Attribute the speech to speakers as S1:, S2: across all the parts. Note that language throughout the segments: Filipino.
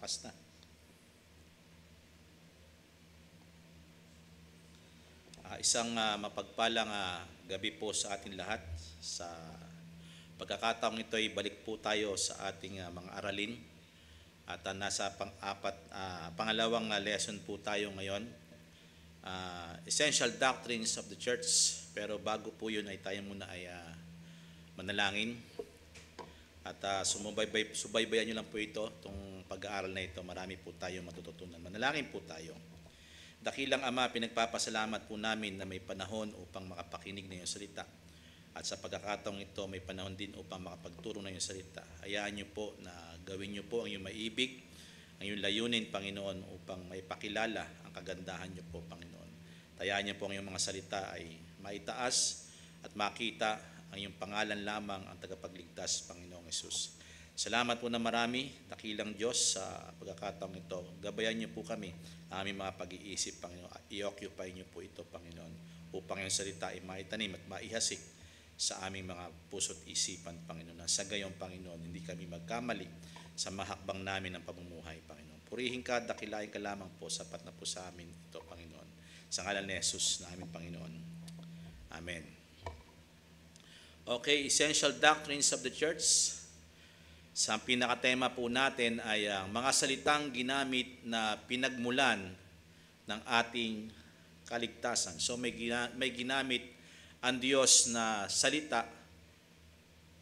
S1: malakas na. Isang mapagpalang gabi po sa ating lahat. Sa pagkakataong ito ay balik po tayo sa ating mga aralin. At nasa pangalawang lesson po tayo ngayon. Essential Doctrines of the Church. Pero bago po yun ay tayo muna ay manalangin. At subaybayan nyo lang po ito, itong pag-aaral na ito. Marami po tayo matututunan. Manalangin po tayo. Dakilang Ama, pinagpapasalamat po namin na may panahon upang makapakinig ng iyong salita. At sa pagkakataong ito, may panahon din upang makapagturo ng iyong salita. Hayaan niyo po na gawin niyo po ang iyong maibig, ang iyong layunin, Panginoon, upang maipakilala ang kagandahan niyo po, Panginoon. Hayaan niyo po ang iyong mga salita ay maitaas at makita ang iyong pangalan lamang ang tagapagligtas, Panginoong Hesus. Salamat po na marami, dakilang Diyos, sa pagkakataong ito. Gabayan niyo po kami, aming mga pag-iisip, Panginoon. I-occupy niyo po ito, Panginoon, upang yung salita ay maitanim at maihasik sa aming mga puso't isipan, Panginoon. Sa gayon, Panginoon, hindi kami magkamali sa mahakbang namin ng pamumuhay, Panginoon. Purihin ka, dakilain ka lamang po, sapat na po sa amin ito, Panginoon. Sa ngalan ni Jesus na aming Panginoon. Amen. Okay, Essential Doctrines of the Church. Sa pinakatema po natin ay ang mga salitang ginamit na pinagmulan ng ating kaligtasan. So may ginamit ang Diyos na salita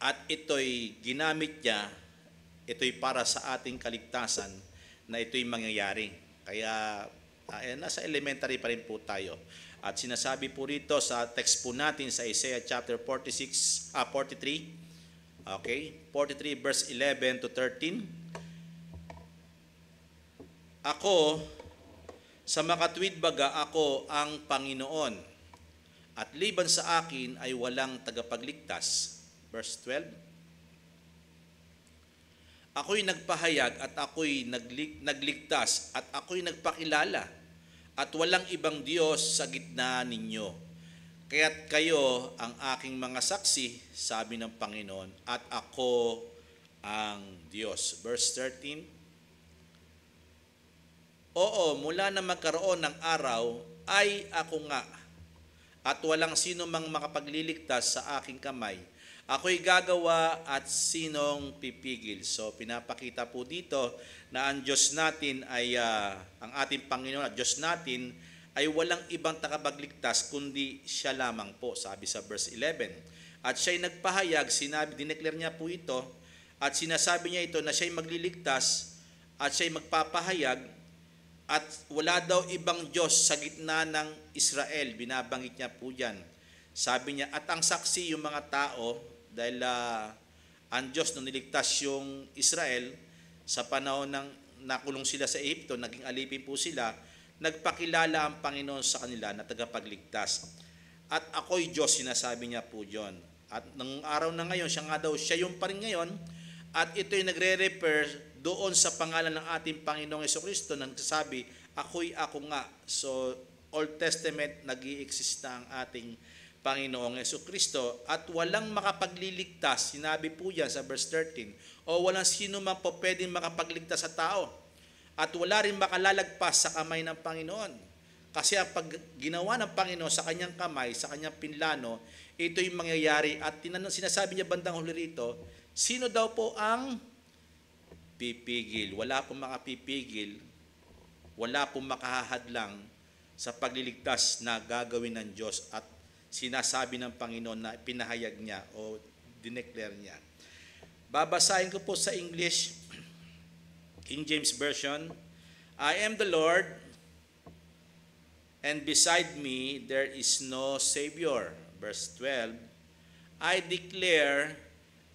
S1: at ito'y ginamit niya, ito'y para sa ating kaligtasan na ito'y mangyayari. Kaya nasa elementary pa rin po tayo. At sinasabi po rito sa text po natin sa Isaiah chapter 43, okay, 43 verse 11 to 13. Ako, sa makatwid baga, ako ang Panginoon, at liban sa akin ay walang tagapagligtas. Verse 12. Ako'y nagpahayag at ako'y nagligtas at ako'y nagpakilala at walang ibang Diyos sa gitna ninyo. Kaya't kayo ang aking mga saksi, sabi ng Panginoon, at ako ang Diyos. Verse 13. Oo, mula na magkaroon ng araw, ay ako nga, at walang sino mang makapagliligtas sa aking kamay. Ako'y gagawa at sinong pipigil. So pinapakita po dito na ang Diyos natin ay, ang ating Panginoon at Diyos natin ay walang ibang tagapagligtas kundi siya lamang po, sabi sa verse 11. At siya'y nagpahayag, dineclare niya po ito, at sinasabi niya ito na siya'y magliligtas at siya'y magpapahayag at wala daw ibang Diyos sa gitna ng Israel. Binabanggit niya po dyan. Sabi niya, at ang saksi yung mga tao, dahil ang Diyos nung niligtas yung Israel sa panahon ng nakulong sila sa Egypto, naging alipin po sila, nagpakilala ang Panginoon sa kanila na tagapagligtas. At ako'y Diyos, sinasabi niya po yun. At ng araw na ngayon, siya yung pa rin ngayon, at ito'y nagre-refer doon sa pangalan ng ating Panginoong Jesucristo na nagsasabi, ako'y ako nga. So, Old Testament, nag-i-exist na ang ating Panginoong Jesucristo at walang makapagliligtas. Sinabi po yan sa verse 13. O walang sino man po pwedeng makapagligtas sa tao. At wala rin makalalagpas sa kamay ng Panginoon. Kasi ang pag ginawa ng Panginoon sa kanyang kamay, sa kanyang pinlano, ito'y mangyayari. At sinasabi niya bandang huli rito, sino daw po ang pipigil? Wala pong makapipigil, wala pong makahahadlang sa pagliligtas na gagawin ng Diyos at sinasabi ng Panginoon na pinahayag niya o dineclare niya. Babasahin ko po sa English, King James Version. I am the Lord, and beside me there is no Savior. Verse 12. I declare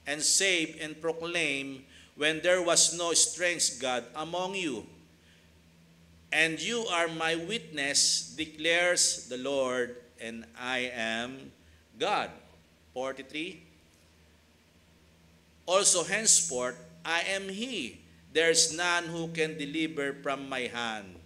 S1: and save and proclaim when there was no strange God among you. And you are my witness, declares the Lord, and I am God. 43. Also henceforth, I am He. There's none who can deliver from my hand.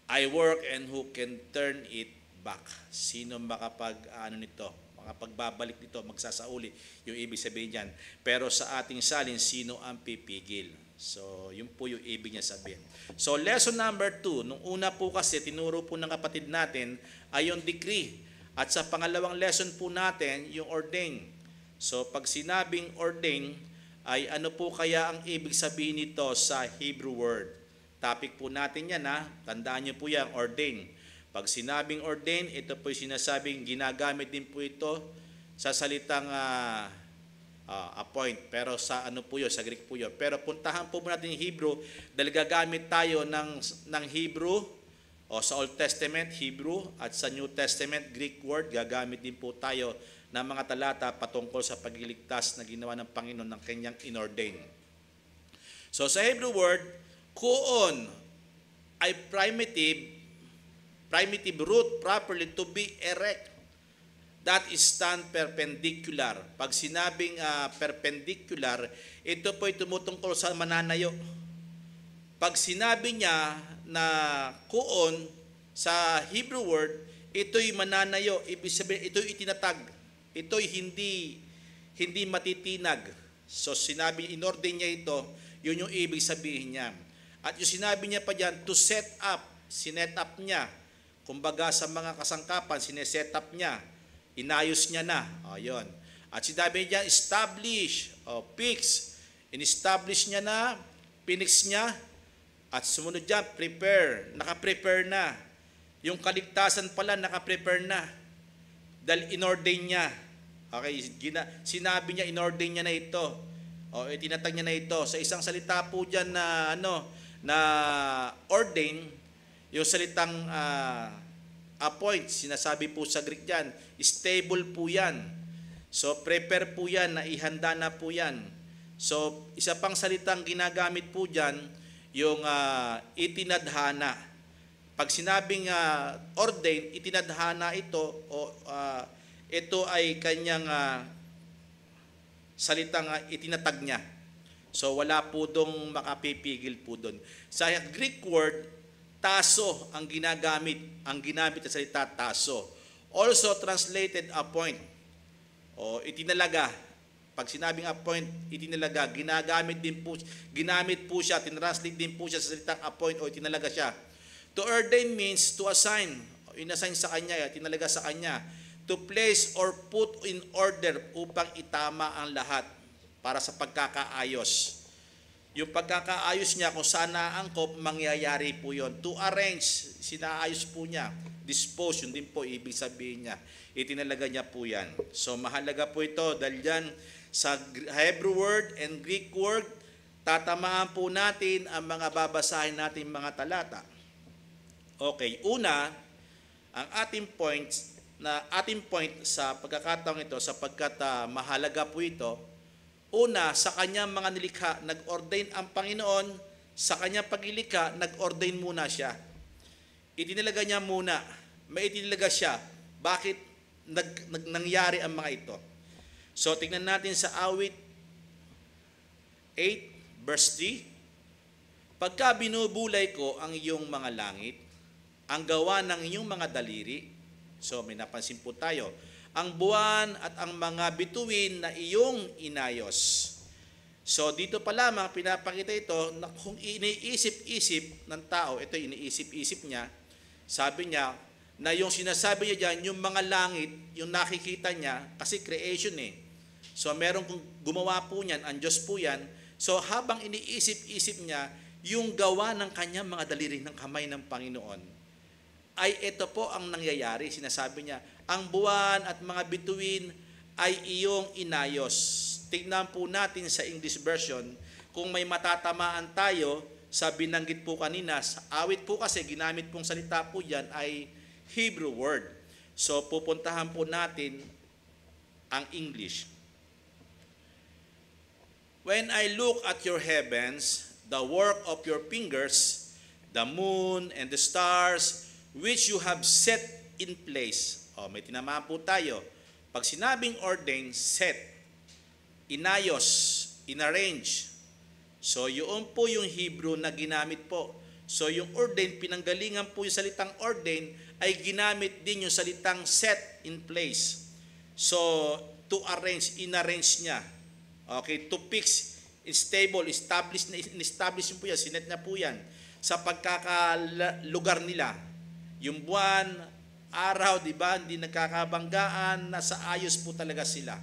S1: I work and who can turn it back. Sino makapag nito? Kapag babalik dito, magsasauli yung ibig sabihin niyan. Pero sa ating salin, sino ang pipigil? So, yun po yung ibig niya sabihin. So, lesson number 2, nung una po kasi, tinuro po ng kapatid natin ay yung decree. At sa pangalawang lesson po natin, yung ordain. So, pag sinabing ordain, ay ano po kaya ang ibig sabihin nito sa Hebrew word? Topic po natin yan ha. Tandaan niyo po yan, ordain. Pag sinabing ordain, ito po yung sinasabing ginagamit din po ito sa salitang appoint. Pero sa ano po yun, sa Greek po yun. Pero puntahan po natin yung Hebrew dahil gagamit tayo ng Hebrew o sa Old Testament, Hebrew, at sa New Testament, Greek word, gagamit din po tayo ng mga talata patungkol sa pagliligtas na ginawa ng Panginoon ng kanyang inordain. So sa Hebrew word, kuon ay primitive root properly to be erect. That is stand perpendicular. Pag sinabing perpendicular, ito po ay tumutungkol sa mananayo. Pag sinabi niya na kuon sa Hebrew word, ito'y mananayo. Ibig sabihin, ito'y itinatag. Ito'y hindi matitinag. So sinabi, inordain niya ito, yun yung ibig sabihin niya. At yung sinabi niya pa diyan, to set up, sinet up niya. Kumbaga sa mga kasangkapan, sineset up niya. Inayos niya na. O, yun. At sinabi niya, establish, o fix. In-establish niya na, pinix niya, at sumunod dyan, prepare. Naka-prepare na. Yung kaligtasan pala, naka-prepare na. Dahil inordain niya. Okay, sinabi niya, inordain niya na ito. O, itinatag niya na ito. Sa isang salita po dyan na, na ordain, yung salitang appoint, sinasabi po sa Greek dyan, stable po yan. So, prepare po yan, naihanda na po yan. So, isa pang salitang ginagamit po dyan, yung itinadhana. Pag sinabing ordain, itinadhana ito, o ito ay kanyang salitang itinatag niya. So, wala po dong makapipigil po doon. Sa Greek word, taso ang ginamit na salita taso. Also translated appoint o itinalaga. Pag sinabing appoint, itinalaga, ginamit po siya, tinranslate din po siya sa salitang appoint o itinalaga siya. To ordain means to assign, inassign sa kanya, tinalaga sa kanya. To place or put in order upang itama ang lahat para sa pagkakaayos. Yung pagkakaayos niya kung saan naangkop, mangyayari po yon. To arrange, sinaayos po niya. Dispose, yun din po ibig sabihin niya. Itinalaga niya po yan. So mahalaga po ito dahil yan sa Hebrew word and Greek word, tatamaan po natin ang mga babasahin natin mga talata. Okay, una, ang ating point sa pagkakataong ito, sapagkat mahalaga po ito, una, sa kanyang mga nilikha, nag-ordain ang Panginoon, sa kanyang paglilikha, nag-ordain muna siya. Itinalaga niya muna, may itinalaga siya. Bakit nangyari ang mga ito? So, tingnan natin sa awit 8, verse 3. Pagka binubulay ko ang iyong mga langit, ang gawa ng iyong mga daliri, so may napansin po tayo, ang buwan at ang mga bituin na iyong inayos. So dito pa lamang pinapakita ito na kung iniisip-isip ng tao, ito iniisip-isip niya, sabi niya na yung sinasabi niya dyan, yung mga langit, yung nakikita niya, kasi creation eh. So meron kung gumawa po niyan, ang Diyos po yan. So habang iniisip-isip niya, yung gawa ng kanyang mga daliri ng kamay ng Panginoon, ay ito po ang nangyayari. Sinasabi niya, ang buwan at mga bituin ay iyong inayos. Tignan po natin sa English version, kung may matatamaan tayo sa binanggit po kanina, sa awit po kasi ginamit pong salita po yan ay Hebrew word. So pupuntahan po natin ang English. When I look at your heavens, the work of your fingers, the moon and the stars, which you have set in place. O, may tinamaan po tayo. Pag sinabing ordain, set, inayos, inarrange. So, yun po yung Hebrew na ginamit po. So, yung ordain, pinanggalingan po yung salitang ordain, ay ginamit din yung salitang set in place. So, to arrange, inarrange niya. Okay, to fix, stable, establish po yan, sinet na po yan sa pagkakalugar nila. Yung buwan, araw, di ba, hindi nagkakabanggaan, nasa ayos po talaga sila.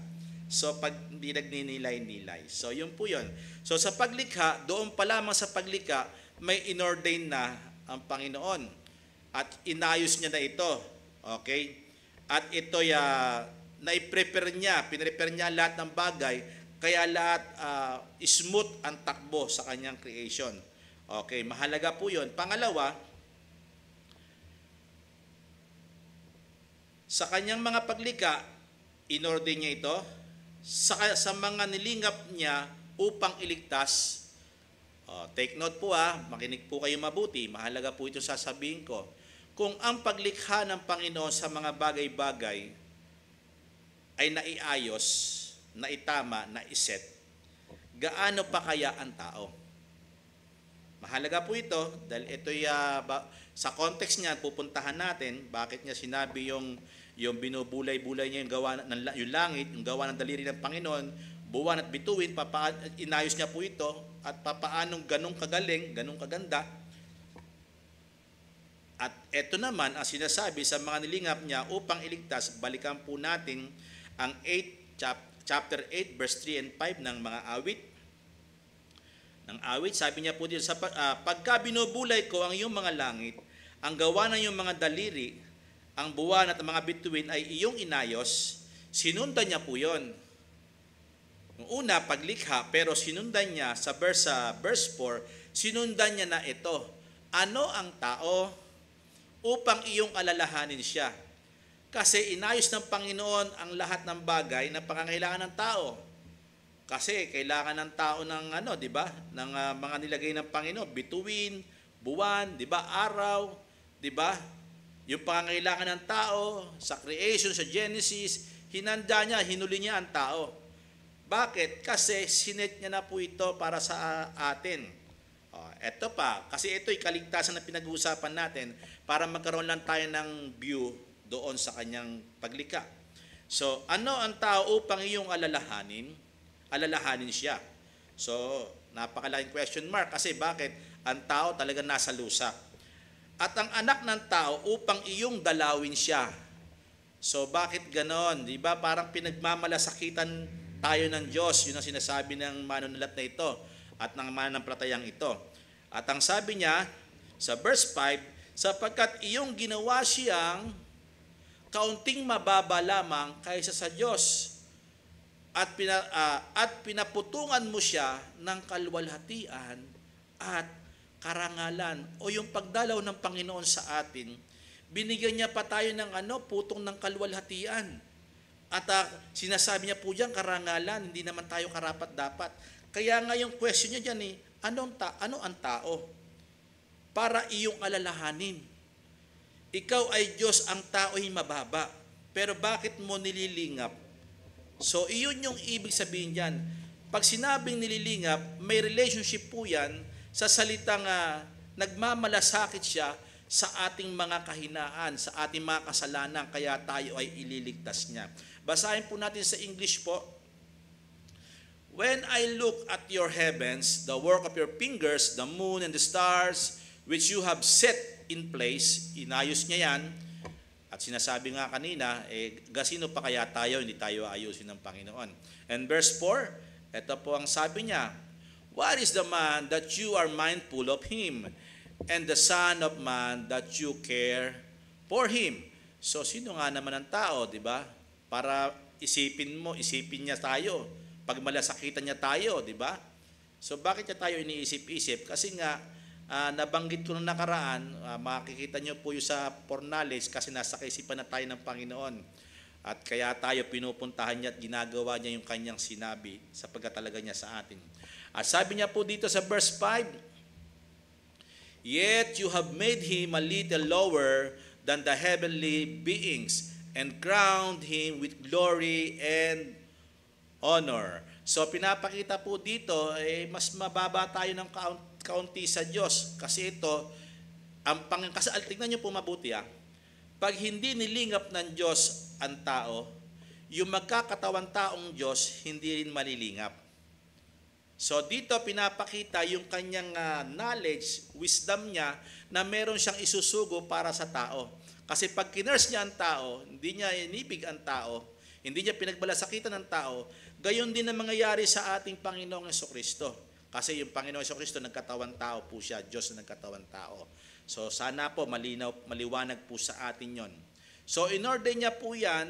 S1: So, pag hindi nagninilay-nilay. So, yun po yun. So, sa paglikha, doon pa lamang sa paglikha, may inordain na ang Panginoon. At inayos niya na ito. Okay? At ito, na-prepare niya, pinrepare niya lahat ng bagay, kaya lahat smooth ang takbo sa kanyang creation. Okay, mahalaga po yun. Pangalawa, sa kanyang mga paglikha, inorder niya ito, sa mga nilingap niya upang iligtas. Take note po makinig po kayo mabuti, mahalaga po ito sasabihin ko. Kung ang paglikha ng Panginoon sa mga bagay-bagay ay naiayos, naitama, naiset, gaano pa kaya ang tao? Mahalaga po ito dahil ito sa context niya pupuntahan natin bakit niya sinabi yung binubulay-bulay niya yung langit, yung gawa ng daliri ng Panginoon, buwan at bituin, inayos niya po ito at papaanong ganong kagaling, ganong kaganda. At ito naman ang sinasabi sa mga nilingap niya upang iligtas. Balikan po natin ang chapter 8 verse 3 and 5 ng mga awit. Sabi niya po dito, pagka binubulay ko ang iyong mga langit, ang gawa ng iyong mga daliri, ang buwan at ang mga bituin ay iyong inayos, sinundan niya po yun. Yung una, paglikha, pero sinundan niya sa verse 4, sinundan niya na ito. Ano ang tao upang iyong alalahanin siya? Kasi inayos ng Panginoon ang lahat ng bagay na pangangailangan ng tao. Kasi kailangan ng tao ng di ba? Ng mga nilagay ng Panginoon, bituin, buwan, di ba? Araw, di ba? Yung pangangailangan ng tao sa creation, sa Genesis, hinanda niya, hinuli niya ang tao. Bakit? Kasi sinet niya na po ito para sa atin. Eto pa, kasi ito'y kaligtasan na pinag-uusapan natin para magkaroon lang tayo ng view doon sa kanyang paglikha. So, ano ang tao upang iyong alalahanin siya. So, napakalaking question mark kasi bakit? Ang tao talaga nasa lusa. At ang anak ng tao upang iyong dalawin siya. So, bakit ganon? Di ba? Parang pinagmamalasakitan tayo ng Diyos. Yun ang sinasabi ng manunulat na ito at ng mananampalatayang ito. At ang sabi niya sa verse 5, sapagkat iyong ginawa siyang kaunting mababa lamang kaysa sa Diyos at pinaputungan mo siya ng kaluwalhatian at karangalan o yung pagdalaw ng Panginoon sa atin, binigyan niya pa tayo ng putong ng kaluwalhatian. At sinasabi niya po diyan karangalan, hindi naman tayo karapat-dapat. Kaya nga yung question niya diyan ano ang tao? Para iyong alalahanin. Ikaw ay Diyos, ang tao ay mababa. Pero bakit mo nililingap? So, iyon yung ibig sabihin diyan. Pag sinabing nililingap, may relationship po yan sa salitang nagmamalasakit siya sa ating mga kahinaan, sa ating mga kasalanan, kaya tayo ay ililigtas niya. Basahin po natin sa English po. When I look at your heavens, the work of your fingers, the moon and the stars, which you have set in place, inayos niya yan. At sinasabi nga kanina, gasino pa kaya tayo, hindi tayo ayusin ng Panginoon. And verse 4, ito po ang sabi niya, what is the man that you are mindful of him? And the son of man that you care for him? So, sino nga naman ang tao, di ba? Para isipin niya tayo. Pag malasakitan niya tayo, di ba? So, bakit niya tayo iniisip-isip? Kasi nga, nabanggit ko nung nakaraan, makikita niyo po yung sa foreknowledge kasi nasa kaisipan na tayo ng Panginoon. At kaya tayo pinupuntahan niya at ginagawa niya yung kanyang sinabi sa pagkatalaga niya sa atin. At sabi niya po dito sa verse 5, yet you have made him a little lower than the heavenly beings and crowned him with glory and honor. So pinapakita po dito, mas mababa tayo ng kaunti sa Diyos. Kasi ito, tignan niyo po mabuti pag hindi nilingap ng Diyos ang tao, yung magkakatawan taong Diyos hindi rin malilingap. So dito pinapakita yung kanyang knowledge, wisdom niya na meron siyang isusugo para sa tao. Kasi pag kinurse niya ang tao, hindi niya inibig ang tao, hindi niya pinagbalasakitan ng tao, gayon din ang mangyayari sa ating Panginoong Jesucristo. Kasi yung Panginoong Jesucristo nagkatawan tao po siya, Diyos na nagkatawan tao. So sana po maliwanag po sa atin yon. So in-order niya po yan,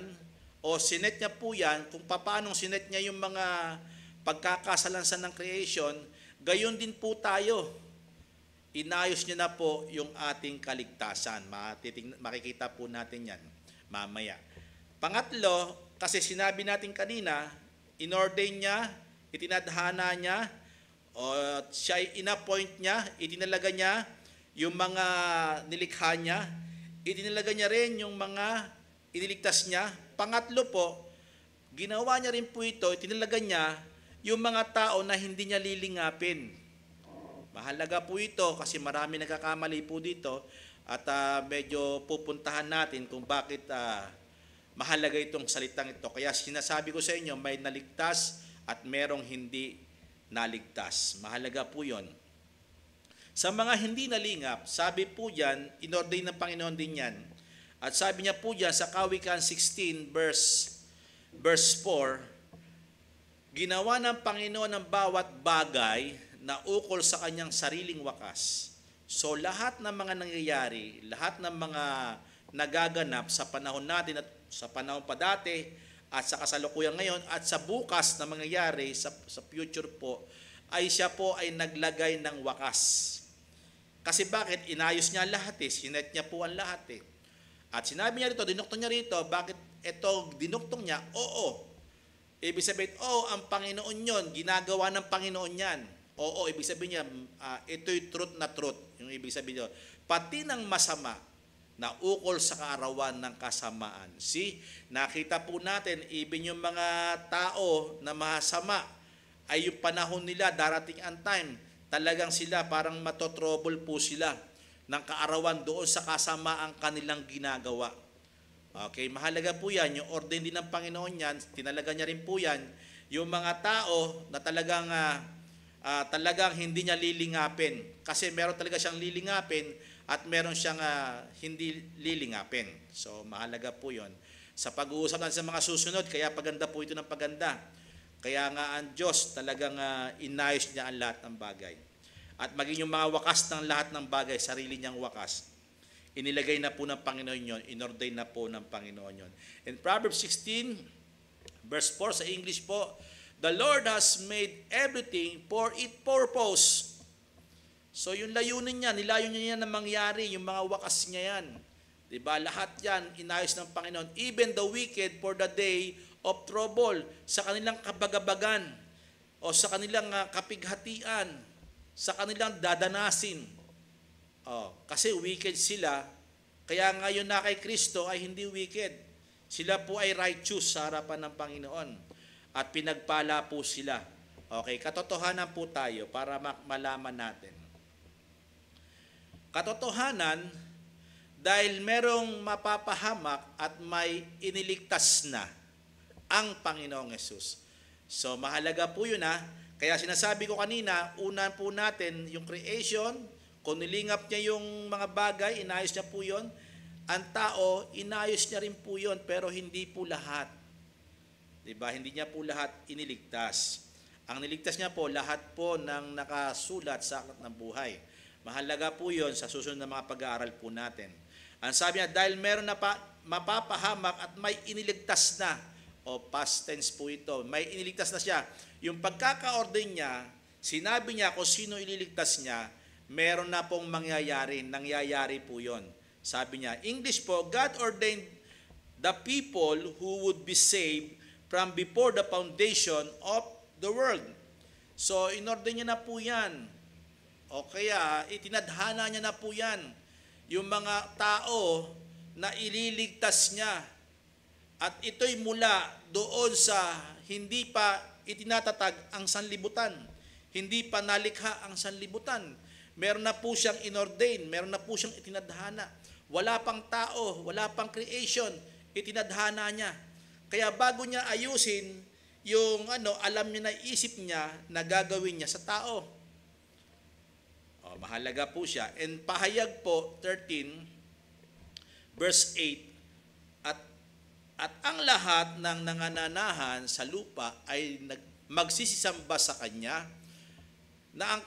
S1: o sinet niya po yan, kung paano sinet niya yung mga pagkakasalansan ng creation, gayon din po tayo. Inayos niya na po yung ating kaligtasan. Makikita po natin yan mamaya. Pangatlo, kasi sinabi natin kanina, in-ordain niya, itinadhana niya, o siya in-appoint niya, itinalaga niya yung mga nilikha niya, itinalaga niya rin yung mga iniligtas niya. Pangatlo po, ginawa niya rin po ito, itinalaga niya yung mga tao na hindi niya lilingapin. Mahalaga po ito kasi marami nagkakamali po dito at medyo pupuntahan natin kung bakit mahalaga itong salitang ito. Kaya sinasabi ko sa inyo, may naligtas at merong hindi naligtas. Mahalaga po yon. Sa mga hindi nalingap, sabi po diyan, inordain ng Panginoon din yan. At sabi niya po diyan sa Kawikaan 16 verse 4, ginawa ng Panginoon ang bawat bagay na ukol sa kanyang sariling wakas. So lahat ng mga nangyayari, lahat ng mga nagaganap sa panahon natin at sa panahon pa dati at sa kasalukuyan ngayon at sa bukas na mangyayari sa future po, ay siya po ay naglagay ng wakas. Kasi bakit? Inayos niya lahat sinet niya po ang lahat At sinabi niya rito, dinuktong niya rito, bakit ito dinuktong niya? Oo. Ibig sabihin, ang Panginoon yon, ginagawa ng Panginoon yan. Oo, ibig sabihin niya, ito'y truth na truth. Yung ibig sabihin niya, pati ng masama na ukol sa kaarawan ng kasamaan. See, nakita po natin, even yung mga tao na masama, ay yung panahon nila, darating ang time, talagang sila parang matotrouble po sila ng kaarawan doon sa kasamaang kanilang ginagawa. Okay, mahalaga po yan. Yung ordain din ng Panginoon yan, tinalaga niya rin po yan, yung mga tao na talagang hindi niya lilingapin. Kasi meron talaga siyang lilingapin at meron siyang hindi lilingapin. So, mahalaga po yon. Sa pag-uusap natin sa mga susunod, kaya paganda po ito ng paganda. Kaya nga ang Diyos talagang inayos niya ang lahat ng bagay. At maging yung mga wakas ng lahat ng bagay, sarili niyang wakas, inilagay na po ng Panginoon yon, inordain na po ng Panginoon yon. In Proverbs 16, verse 4 sa English po, the Lord has made everything for its purpose. So yung layunin niya, nilayo niya yan na mangyari, yung mga wakas niya yan. Diba? Lahat yan, inayos ng Panginoon. Even the wicked for the day of trouble, sa kanilang kabagabagan, o sa kanilang kapighatian, sa kanilang dadanasin. Kasi wicked sila, kaya ngayon na kay Kristo ay hindi wicked. Sila po ay righteous sa harapan ng Panginoon. At pinagpala po sila. Okay, katotohanan po tayo para malaman natin. Katotohanan, dahil merong mapapahamak at may iniligtas na ang Panginoong Yesus. So mahalaga po yun Kaya sinasabi ko kanina, una po natin yung creation, kung nilingap niya yung mga bagay, inayos niya po yun. Ang tao, inayos niya rin po yun, pero hindi po lahat. Diba? Hindi niya po lahat iniligtas. Ang niligtas niya po, lahat po ng nakasulat sa aklat ng buhay. Mahalaga po yun sa susunod na mga pag-aaral po natin. Ang sabi niya, dahil meron na mapapahamak at may iniligtas na, past tense po ito, may iniligtas na siya. Yung pagkaka-ordain niya, sinabi niya kung sino ililigtas niya, meron na pong nangyayari po yon. Sabi niya, English po, God ordained the people who would be saved from before the foundation of the world. So, inordain niya na po yan. O kaya, itinadhana niya na po yan. Yung mga tao na ililigtas niya. At ito'y mula doon sa hindi pa itinatatag ang sanlibutan. Hindi pa nalikha ang sanlibutan. Meron na po siyang inordain, meron na po siyang itinadhana. Wala pang tao, wala pang creation, itinadhana niya. Kaya bago niya ayusin yung alam niya na isip niya na gagawin niya sa tao. Mahalaga po siya. And pahayag po 13 verse 8, at ang lahat ng nangananahan sa lupa ay magsisisamba sa kanya, na ang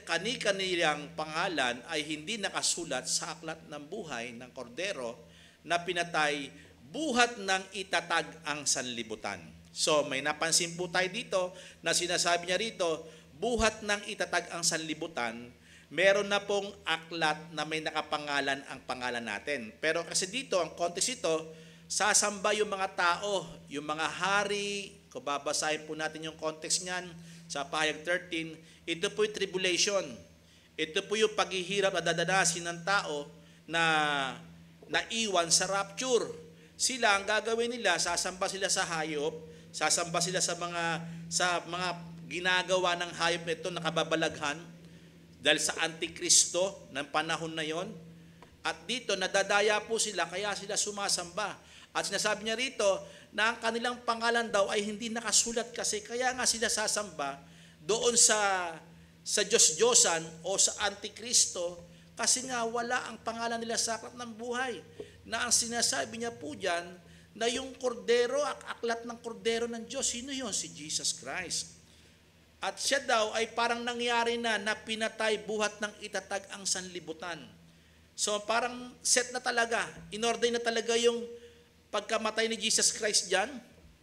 S1: kani-kanilang pangalan ay hindi nakasulat sa aklat ng buhay ng kordero na pinatay buhat ng itatag ang sanlibutan. So may napansin po tayo dito na sinasabi niya rito, buhat ng itatag ang sanlibutan, meron na pong aklat na may nakapangalan ang pangalan natin. Pero kasi dito, ang context ito, sasamba yung mga tao, yung mga hari. Kung babasahin po natin yung context niyan sa pahayag 13, ito po yung tribulation. Ito po yung paghihirap na dadanasin ng tao na naiwan sa rapture. Sila, ang gagawin nila, sasamba sila sa hayop, sasamba sila sa mga ginagawa ng hayop nito na kababalaghan dahil sa Antikristo ng panahon na yon. At dito, nadadaya po sila, kaya sila sumasamba. At sinasabi niya rito na ang kanilang pangalan daw ay hindi nakasulat kasi kaya nga sila sasamba doon sa Diyos-Diyosan o sa Antikristo kasi nga wala ang pangalan nila sa aklat ng buhay. Na ang sinasabi niya po dyan, na yung kordero, aklat ng kordero ng Diyos, sino yon? Si Jesus Christ. At siya daw ay parang nangyari na pinatay buhat ng itatag ang sanlibutan. So parang set na talaga, inordain na talaga yung pagkamatay ni Jesus Christ dyan.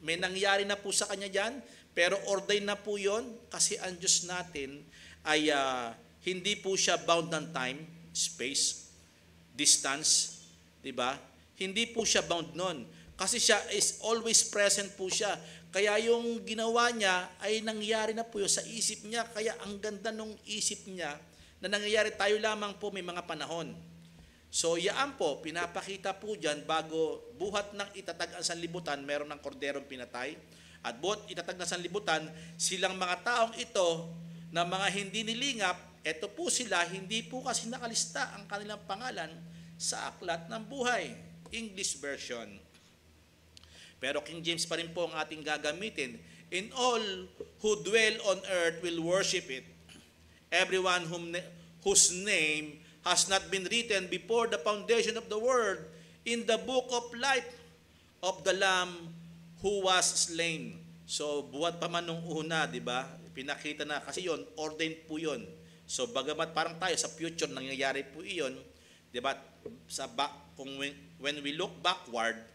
S1: May nangyari na po sa kanya dyan, pero ordain na po yon kasi ang Diyos natin ay hindi po siya bound ng time, space, distance, di ba? Hindi po siya bound nun. Kasi siya is always present po siya. Kaya yung ginawa niya ay nangyari na po yun sa isip niya. Kaya ang ganda nung isip niya na nangyayari tayo lamang po may mga panahon. So yaan po, pinapakita po dyan bago buhat ng itatag ang sanlibutan, meron ng korderong pinatay. At buhat itatag ng sanlibutan, silang mga taong ito na mga hindi nilingap, eto po sila, hindi po kasi nakalista ang kanilang pangalan sa aklat ng buhay. English version. Pero King James pa rin po ang ating gagamitin. In all who dwell on earth will worship it. Everyone whose name has not been written before the foundation of the world in the book of life of the Lamb who was slain. So, buhat pa man nung una, di ba? Pinakita na kasi yon, ordained po yon. So, bagamat parang tayo sa future nangyayari po iyon, di ba? When we look backward,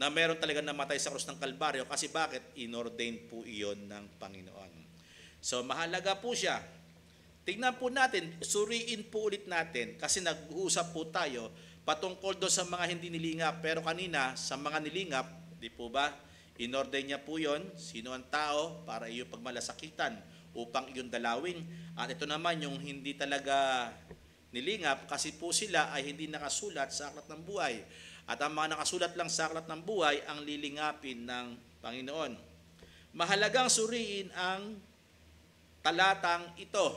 S1: na meron talaga namatay sa krus ng Kalbaryo kasi bakit? Inordained po iyon ng Panginoon. So mahalaga po siya. Tingnan po natin, suriin po ulit natin kasi nag-uusap po tayo patungkol doon sa mga hindi nilingap. Pero kanina, sa mga nilingap, di po ba? Inordain niya po yon, sino ang tao para iyong pagmalasakitan upang iyong dalawin. At ito naman yung hindi talaga nilingap kasi po sila ay hindi nakasulat sa aklat ng buhay. At ang mga nakasulat lang sa aklat ng buhay ang lilingapin ng Panginoon. Mahalagang suriin ang talatang ito,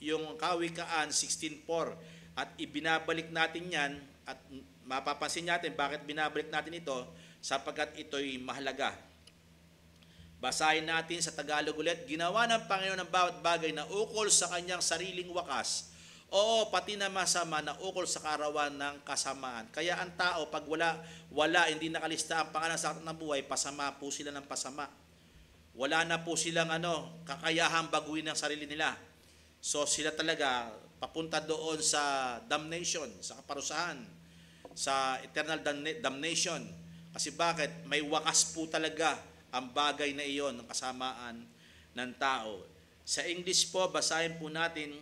S1: yung Kawikaan 16:4. At ibinabalik natin yan at mapapansin natin bakit binabalik natin ito sapagkat ito'y mahalaga. Basahin natin sa Tagalog ulit. Ginawa ng Panginoon ng bawat bagay na ukol sa kanyang sariling wakas. Oo, pati na masama na ukol sa karawan ng kasamaan. Kaya ang tao, pag wala, hindi nakalista ang pangalan sa aklat ng buhay, pasama po sila ng pasama. Wala na po silang kakayahang baguhin ang sarili nila. So sila talaga papunta doon sa damnation, sa kaparusahan, sa eternal damnation. Kasi bakit? May wakas po talaga ang bagay na iyon, ng kasamaan ng tao. Sa English po, basahin po natin,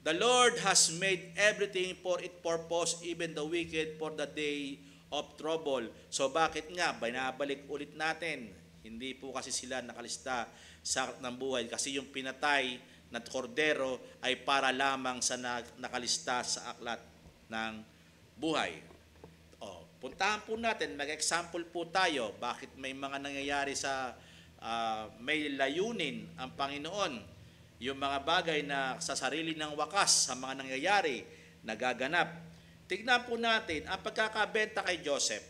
S1: the Lord has made everything for its purpose, even the wicked for the day of trouble. So bakit nga? Binabalik ulit natin. Hindi po kasi sila nakalista sa aklat ng buhay. Kasi yung pinatay na kordero ay para lamang sa nakalista sa aklat ng buhay. Puntahan po natin, mag-example po tayo. Bakit may mga nangyayari may layunin ang Panginoon. Yung mga bagay na sa sarili ng wakas, sa mga nangyayari, nagaganap. Tignan po natin ang pagkakabenta kay Joseph.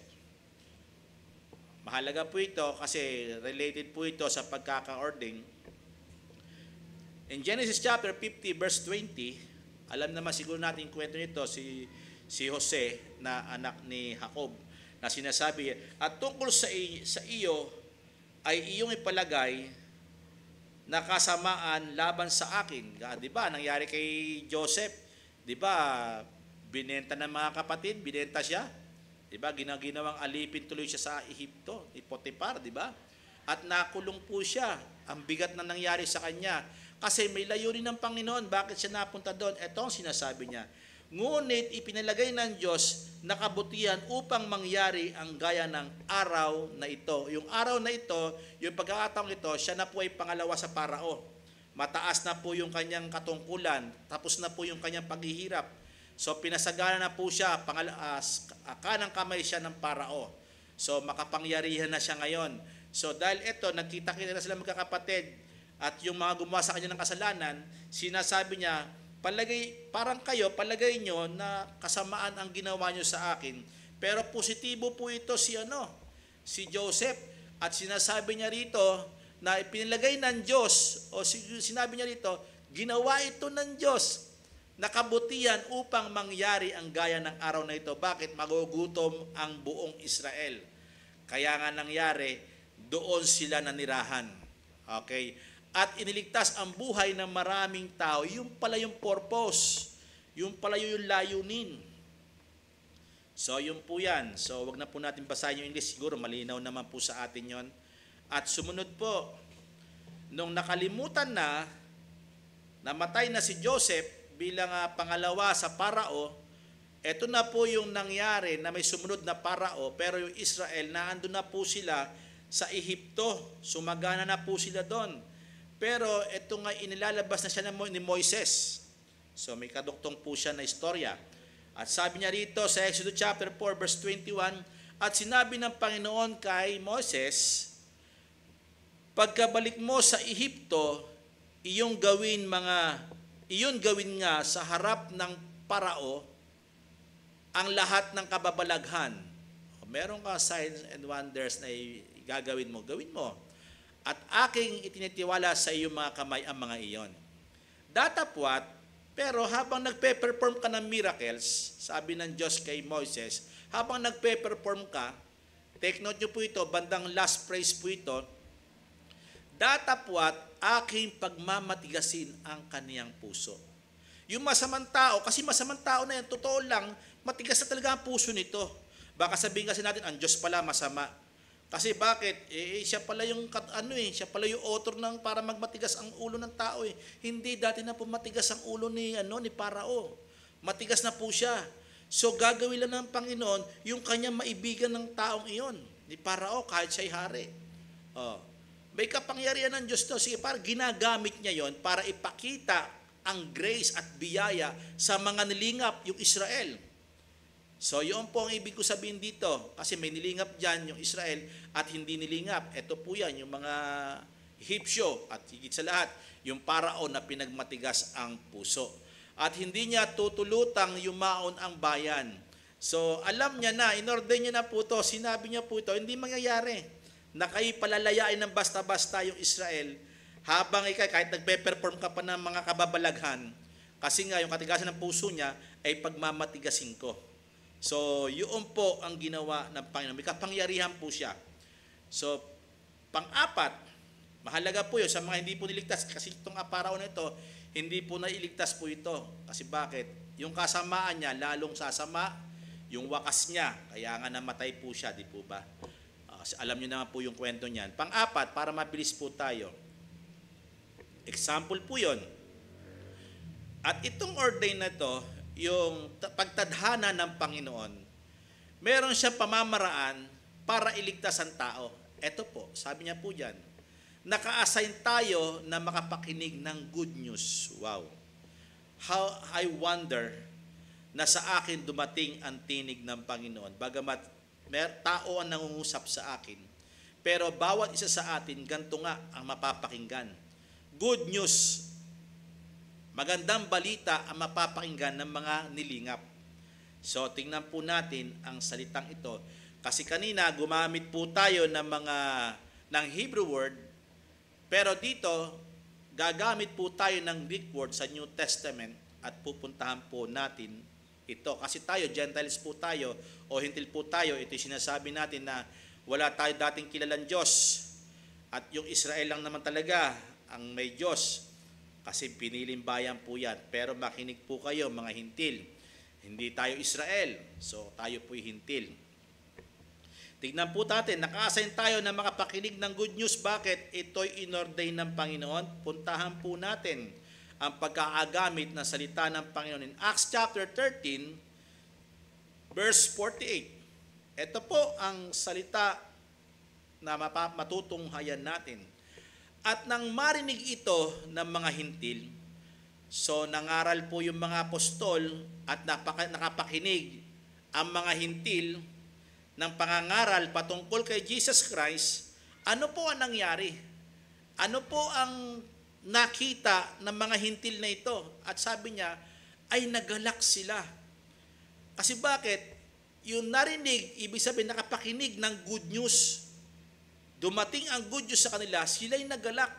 S1: Mahalaga po ito kasi related po ito sa pagkaka-ording. In Genesis chapter 50 verse 20, alam naman siguro natin kwento nito si Jose na anak ni Jacob na sinasabi, at tungkol sa iyo ay iyong ipalagay na kasamaan laban sa akin. Di ba? Nangyari kay Joseph, di ba? Binenta ng mga kapatid, binenta siya. Di ba? Ginawang alipin tuloy siya sa Ehipto, ni Potiphar, di ba? At nakulong po siya. Ang bigat na nangyari sa kanya. Kasi may layunin ng Panginoon. Bakit siya napunta doon? Ito ang sinasabi niya. Ngunit ipinalagay ng Diyos na kabutihan upang mangyari ang gaya ng araw na ito. Yung araw na ito, yung pagkakataong ito, siya na po ay pangalawa sa Parao. Mataas na po yung kanyang katungkulan. Tapos na po yung kanyang paghihirap. So pinasagana na po siya, kanang kamay siya ng Parao. So makapangyarihan na siya ngayon. So dahil ito, nagkita-kita na sila magkakapatid at yung mga gumawa sa kanya ng kasalanan, sinasabi niya, palagay nyo na kasamaan ang ginawa nyo sa akin. Pero positibo po ito si Joseph. At sinasabi niya rito na ipinilagay ng Diyos, o sinabi niya rito, ginawa ito ng Diyos na kabutihan upang mangyari ang gaya ng araw na ito. Bakit? Magugutom ang buong Israel. Kaya nga nangyari, doon sila nanirahan. Okay? At iniligtas ang buhay ng maraming tao. Yung pala yung purpose. Yung pala yung layunin. So, yun po yan. So, wag na po natin basahin yung English. Siguro, malinaw naman po sa atin yon. At sumunod po, nung nakalimutan na, namatay na si Joseph bilang pangalawa sa Parao, eto na po yung nangyari na may sumunod na Parao, pero yung Israel, naandun na po sila sa Ehipto. Sumagana na po sila doon. Pero ito nga inilalabas na siya ni Moises. So may kaduktong po siya na istorya. At sabi niya rito sa Exodus chapter 4 verse 21, at sinabi ng Panginoon kay Moses, pagkabalik mo sa Ehipto, iyon gawin nga sa harap ng Parao ang lahat ng kababalaghan. Meron ka signs and wonders na gagawin mo, gawin mo. At aking itinitiwala sa iyo mga kamay ang mga iyon. Datapwat, pero habang nagpe-perform ka ng miracles, sabi ng Diyos kay Moses, habang nagpe-perform ka, take note nyo po ito, bandang last phrase po ito, datapwat, aking pagmamatigasin ang kaniyang puso. Yung masamang tao, kasi masamang tao na yan, totoo lang, matigas na talaga ang puso nito. Baka sabihin kasi natin, ang Diyos pala masama. Kasi bakit? Siya pala yung siya pala yung author ng para magmatigas ang ulo ng tao eh. Hindi dati na po matigas ang ulo ni Parao. Matigas na po siya. So gagawin lang ng Panginoon yung kanyang maibigan ng taong iyon, ni Parao kahit siya'y hari. May kapangyarihan ng Diyos to. Sige, para ginagamit niya yon para ipakita ang grace at biyaya sa mga nilingap yung Israel. So, yun po ang ibig ko sabihin dito. Kasi may nilingap dyan yung Israel at hindi nilingap. Ito po yan, yung mga Ehipsyo at higit sa lahat, yung Parao na pinagmatigas ang puso. At hindi niya tutulutang yumaon ang bayan. So, alam niya na, inorder niya na po ito, sinabi niya po ito, hindi mangyayari na kayo palalayain ng basta-basta yung Israel habang kahit nagpe-perform ka pa ng mga kababalaghan. Kasi nga, yung katigasan ng puso niya ay pagmamatigasin ko. So, yun po ang ginawa ng Panginoon. May kapangyarihan po siya. So, pang-apat, mahalaga po yun sa mga hindi po niligtas. Kasi itong Parao na ito, hindi po nailigtas po ito. Kasi bakit? Yung kasamaan niya, lalong sasama. Yung wakas niya, kaya nga namatay po siya, di po ba? Alam niyo naman po yung kwento niyan. Pang-apat, para mabilis po tayo. Example po yun. At itong ordain na to, yung pagtadhana ng Panginoon, meron siyang pamamaraan para iligtas ang tao. Ito po, sabi niya po dyan, naka-assign tayo na makapakinig ng good news. Wow! How I wonder na sa akin dumating ang tinig ng Panginoon. Bagamat tao ang nangungusap sa akin, pero bawat isa sa atin, ganito nga ang mapapakinggan. Good news. Magandang balita ang mapapakinggan ng mga nilingap. So, tingnan po natin ang salitang ito. Kasi kanina gumamit po tayo ng Hebrew word, pero dito gagamit po tayo ng Greek word sa New Testament at pupuntahan po natin ito. Kasi tayo, Gentiles po tayo o Hintil po tayo, ito yung sinasabi natin na wala tayo dating kilalang Diyos. At yung Israel lang naman talaga ang may Diyos. Kasi piniling bayan po yan. Pero makinig po kayo mga Hintil. Hindi tayo Israel. So tayo po'y Hintil. Tignan po natin, naka-assign tayo na makapakinig ng good news. Bakit? Ito'y inordain ng Panginoon. Puntahan po natin ang pagkaagamit ng salita ng Panginoon. In Acts chapter 13, verse 48. Ito po ang salita na matutunghayan natin. At nang marinig ito ng mga Hintil, so nangaral po yung mga apostol at nakapakinig ang mga Hintil ng pangangaral patungkol kay Jesus Christ. Ano po ang nangyari? Ano po ang nakita ng mga Hintil na ito? At sabi niya, ay nagalak sila. Kasi bakit? Yung narinig, ibig sabihin nakapakinig ng good news. Dumating ang good news sa kanila, sila'y nagalak.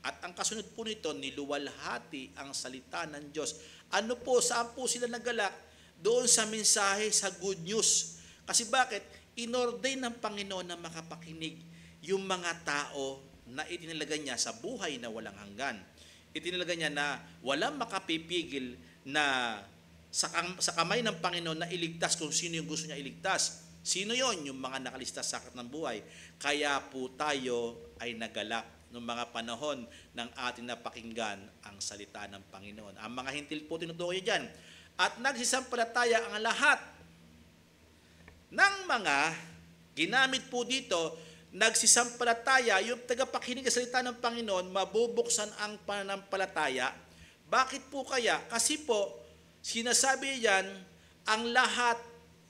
S1: At ang kasunod po nito, niluwalhati ang salita ng Diyos. Ano po, saan po sila nagalak? Doon sa mensahe, sa good news. Kasi bakit? Inordain ng Panginoon na makapakinig yung mga tao na itinalaga niya sa buhay na walang hanggan. Itinalaga niya na walang makapipigil na sa kamay ng Panginoon na iligtas kung sino yung gusto niya iligtas. Sino yon? Yung mga nakalistas sa aklat ng buhay. Kaya po tayo ay nagalak noong mga panahon ng ating napakinggan ang salita ng Panginoon. Ang mga Hintil po tinutukoy dyan. At nagsisampalataya ang lahat ng mga ginamit po dito, nagsisampalataya, yung tagapakinig sa salita ng Panginoon, mabubuksan ang pananampalataya. Bakit po kaya? Kasi po, sinasabi yan,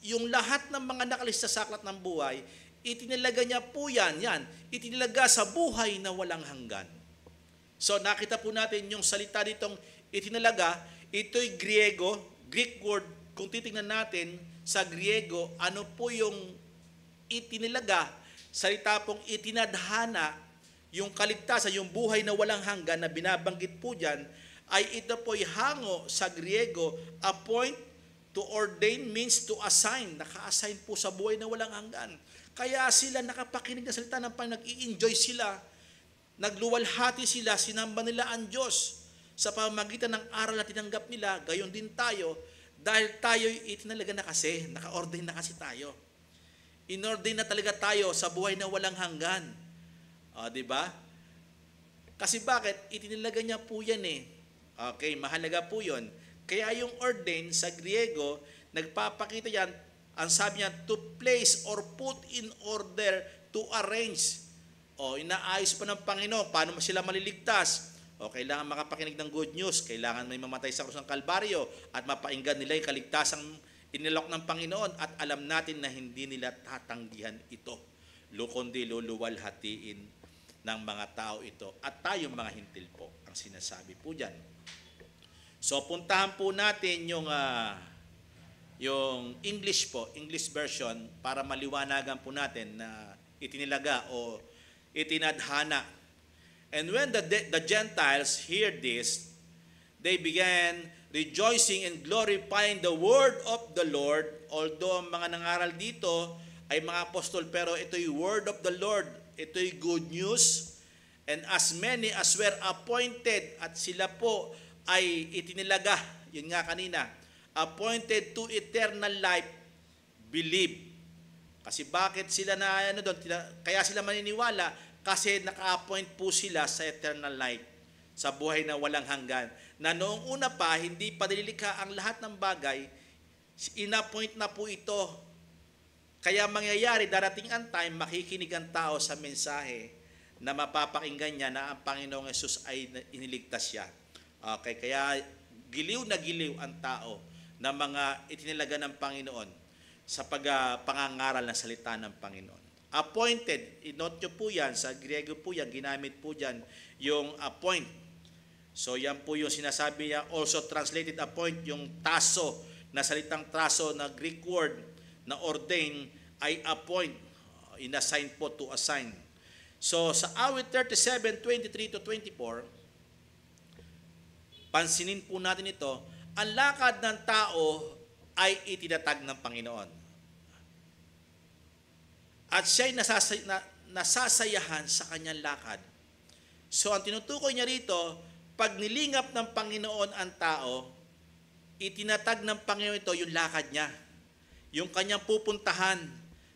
S1: yung lahat ng mga nakalista sa aklat ng buhay, itinalaga niya po yan, itinilaga sa buhay na walang hanggan. So nakita po natin yung salita ditong itinalaga, ito'y Greek word, kung titingnan natin sa Griego, ano po yung itinilaga, salita pong itinadhana, yung kaligtasan, yung buhay na walang hanggan na binabanggit po dyan, ay ito po'y hango sa Griego, appoint, to ordain means to assign. Naka-assign po sa buhay na walang hanggan. Kaya sila nakapakinig ng salita ng Panginoon, nag-i-enjoy sila, nagluwalhati sila, sinamba nila ang Diyos sa pamamagitan ng aral na tinanggap nila. Gayon din tayo, dahil tayo itinalaga na kasi, naka-ordain na kasi tayo. In-ordain na talaga tayo sa buhay na walang hanggan. Di ba? Kasi bakit? Itinalaga niya po yan eh. Okay, mahalaga po yun. Kaya yung ordain sa Griego, nagpapakita yan, ang sabi niya, to place or put in order, to arrange. Inaayos pa ng Panginoon, paano sila maliligtas? Kailangan makapakinig ng good news, kailangan may mamatay sa krus ng Kalbaryo at mapainggan nila yung kaligtasang inilok ng Panginoon at alam natin na hindi nila tatanggihan ito. Kundi luluwalhatiin ng mga tao ito. At tayong mga Hintil po, ang sinasabi po dyan. So puntahan po natin yung English po, English version para maliwanagan po natin na itinilaga o itinadhana. And when the Gentiles hear this, they began rejoicing and glorifying the word of the Lord. Although ang mga nangaral dito ay mga apostol, pero ito'y word of the Lord. Ito'y good news. And as many as were appointed, at sila po ay itinilaga, yun nga kanina, appointed to eternal life, believe. Kasi bakit sila kaya sila maniniwala? Kasi naka-appoint po sila sa eternal life, sa buhay na walang hanggan. Na noong una pa, hindi pa dililikha ang lahat ng bagay, in-appoint na po ito. Kaya mangyayari, darating ang time, makikinig ang tao sa mensahe na mapapakinggan niya na ang Panginoong Yesus ay iniligtas siya. Okay, kaya giliw na giliw ang tao na mga itinilaga ng Panginoon sa pangangaral ng salita ng Panginoon. Appointed, note nyo po yan, sa Griego po yan, ginamit po dyan yung appoint. So yan po yung sinasabi niya, also translated appoint, yung taso, na salitang taso na Greek word. na ordain ay appoint, inassign po to assign. So sa awit 37:23 to 24, pansinin po natin ito, ang lakad ng tao ay itinatag ng Panginoon. At siya'y nasasayahan sa kanyang lakad. So ang tinutukoy niya rito, pag nilingap ng Panginoon ang tao, itinatag ng Panginoon ito yung lakad niya. Yung kanyang pupuntahan.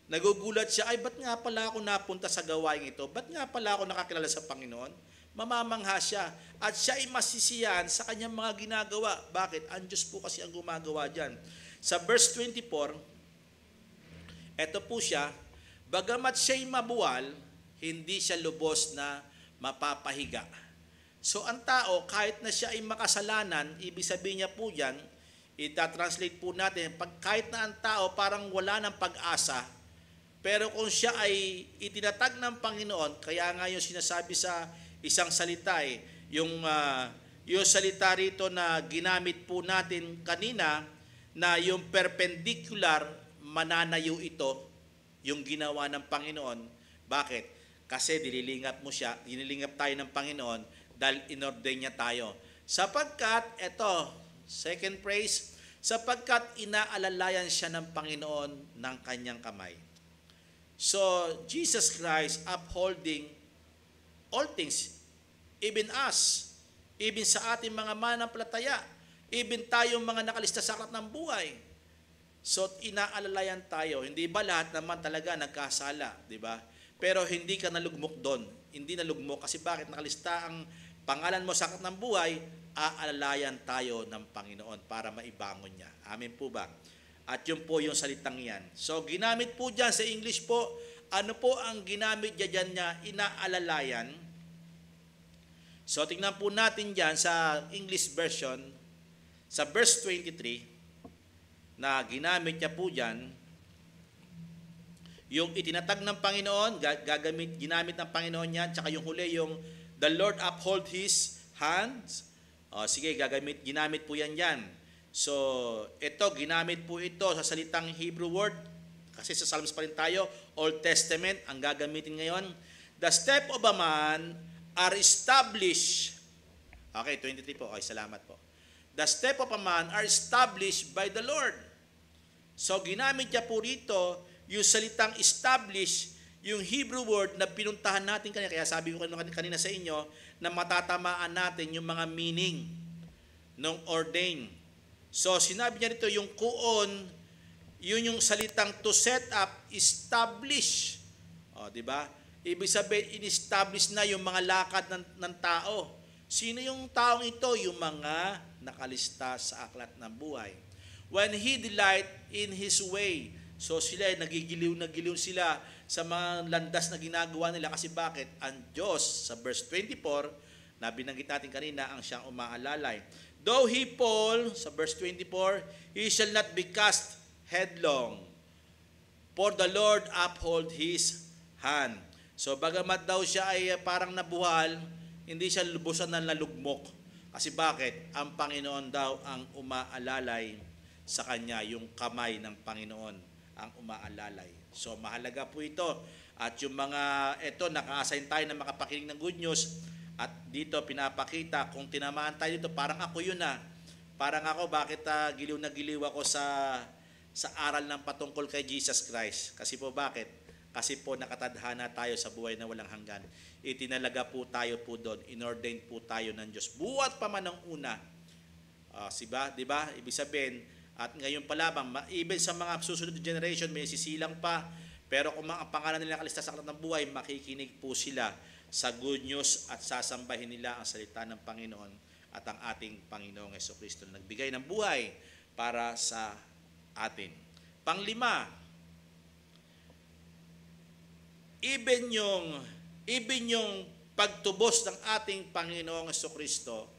S1: Nagugulat siya, ay ba't nga pala ako napunta sa gawain ito? Ba't nga pala ako nakakilala sa Panginoon? Mamamangha siya. At siya ay masisiyahan sa kanyang mga ginagawa. Bakit? Ang Diyos po kasi ang gumagawa dyan. Sa verse 24, eto po siya, bagamat siya'y mabuwal, hindi siya lubos na mapapahiga. So ang tao, kahit na siya ay makasalanan, ibig sabihin niya po yan, itatranslate po natin, kahit na ang tao parang wala ng pag-asa, pero kung siya ay itinatag ng Panginoon, kaya nga yung sinasabi sa isang salita, yung salita rito na ginamit po natin kanina, na yung perpendicular, mananayo ito, yung ginawa ng Panginoon. Bakit? Kasi dinilingap tayo ng Panginoon dahil inordain niya tayo. Sapagkat, second phrase, sapagkat inaalalayan siya ng Panginoon ng kanyang kamay. So, Jesus Christ upholding all things, even us, even sa ating mga mananampalataya, even tayong mga nakalista sa aklat ng buhay. So, inaalalayan tayo. Hindi ba lahat naman talaga nagkasala, di ba? Pero hindi ka nalugmok doon. Hindi nalugmok kasi bakit? Nakalista ang pangalan mo sa aklat ng buhay, aalalayan tayo ng Panginoon para maibangon niya. Amen po ba? At yun po yung salitang yan. So, ginamit po dyan sa English po, ano po ang ginamit dyan niya, inaalalayan. So, tingnan po natin dyan sa English version, sa verse 23, na ginamit niya po dyan, yung itinatag ng Panginoon, ginamit ng Panginoon yan, tsaka yung huli, yung the Lord uphold His hands. Sige, ginamit po yan dyan. So, ginamit po ito sa salitang Hebrew word, kasi sa Psalms pa rin tayo, Old Testament, ang gagamitin ngayon. The step of a man are established. Okay, 23 po. Okay, salamat po. The step of a man are established by the Lord. So, ginamit niya po rito yung salitang establish, yung Hebrew word na pinuntahan natin kanina. Kaya sabi ko kanina sa inyo na matatamaan natin yung mga meaning ng ordain. So, sinabi niya rito yung kuon, yun yung salitang to set up, establish. Di ba? Ibig sabihin, in-establish na yung mga lakad ng tao. Sino yung taong ito? Yung mga nakalista sa aklat ng buhay. When he delight in his way. So sila, nagigiliw sila sa mga landas na ginagawa nila. Kasi bakit? Ang Diyos, sa verse 24, na binanggit natin kanina, ang siyang umaalalay. Though he fall, sa verse 24, he shall not be cast headlong. For the Lord uphold his hand. So bagamat daw siya ay parang nabuhal, hindi siya lubusan ng nalugmok. Kasi bakit? Ang Panginoon daw ang umaalalay sa kanya, yung kamay ng Panginoon ang umaalalay. So mahalaga po ito. At yung mga naka-assign tayo na makapakinig ng good news, at dito pinapakita, kung tinamaan tayo dito, parang ako yun Parang ako, bakit giliw na giliw ako sa aral ng patungkol kay Jesus Christ? Kasi po bakit? Kasi po nakatadhana tayo sa buhay na walang hanggan. Itinalaga po tayo po doon. Inordain po tayo ng Diyos. Buhat pa man ang una. Diba? Ibig sabihin, at ngayon pa lamang, even sa mga susunod generation, may sisilang pa. Pero kung ang pangalan nila nakalista sa aklat ng buhay, makikinig po sila sa good news at sasambahin nila ang salita ng Panginoon at ang ating Panginoong Jesucristo na nagbigay ng buhay para sa atin. Panglima, even yung pagtubos ng ating Panginoong Jesucristo,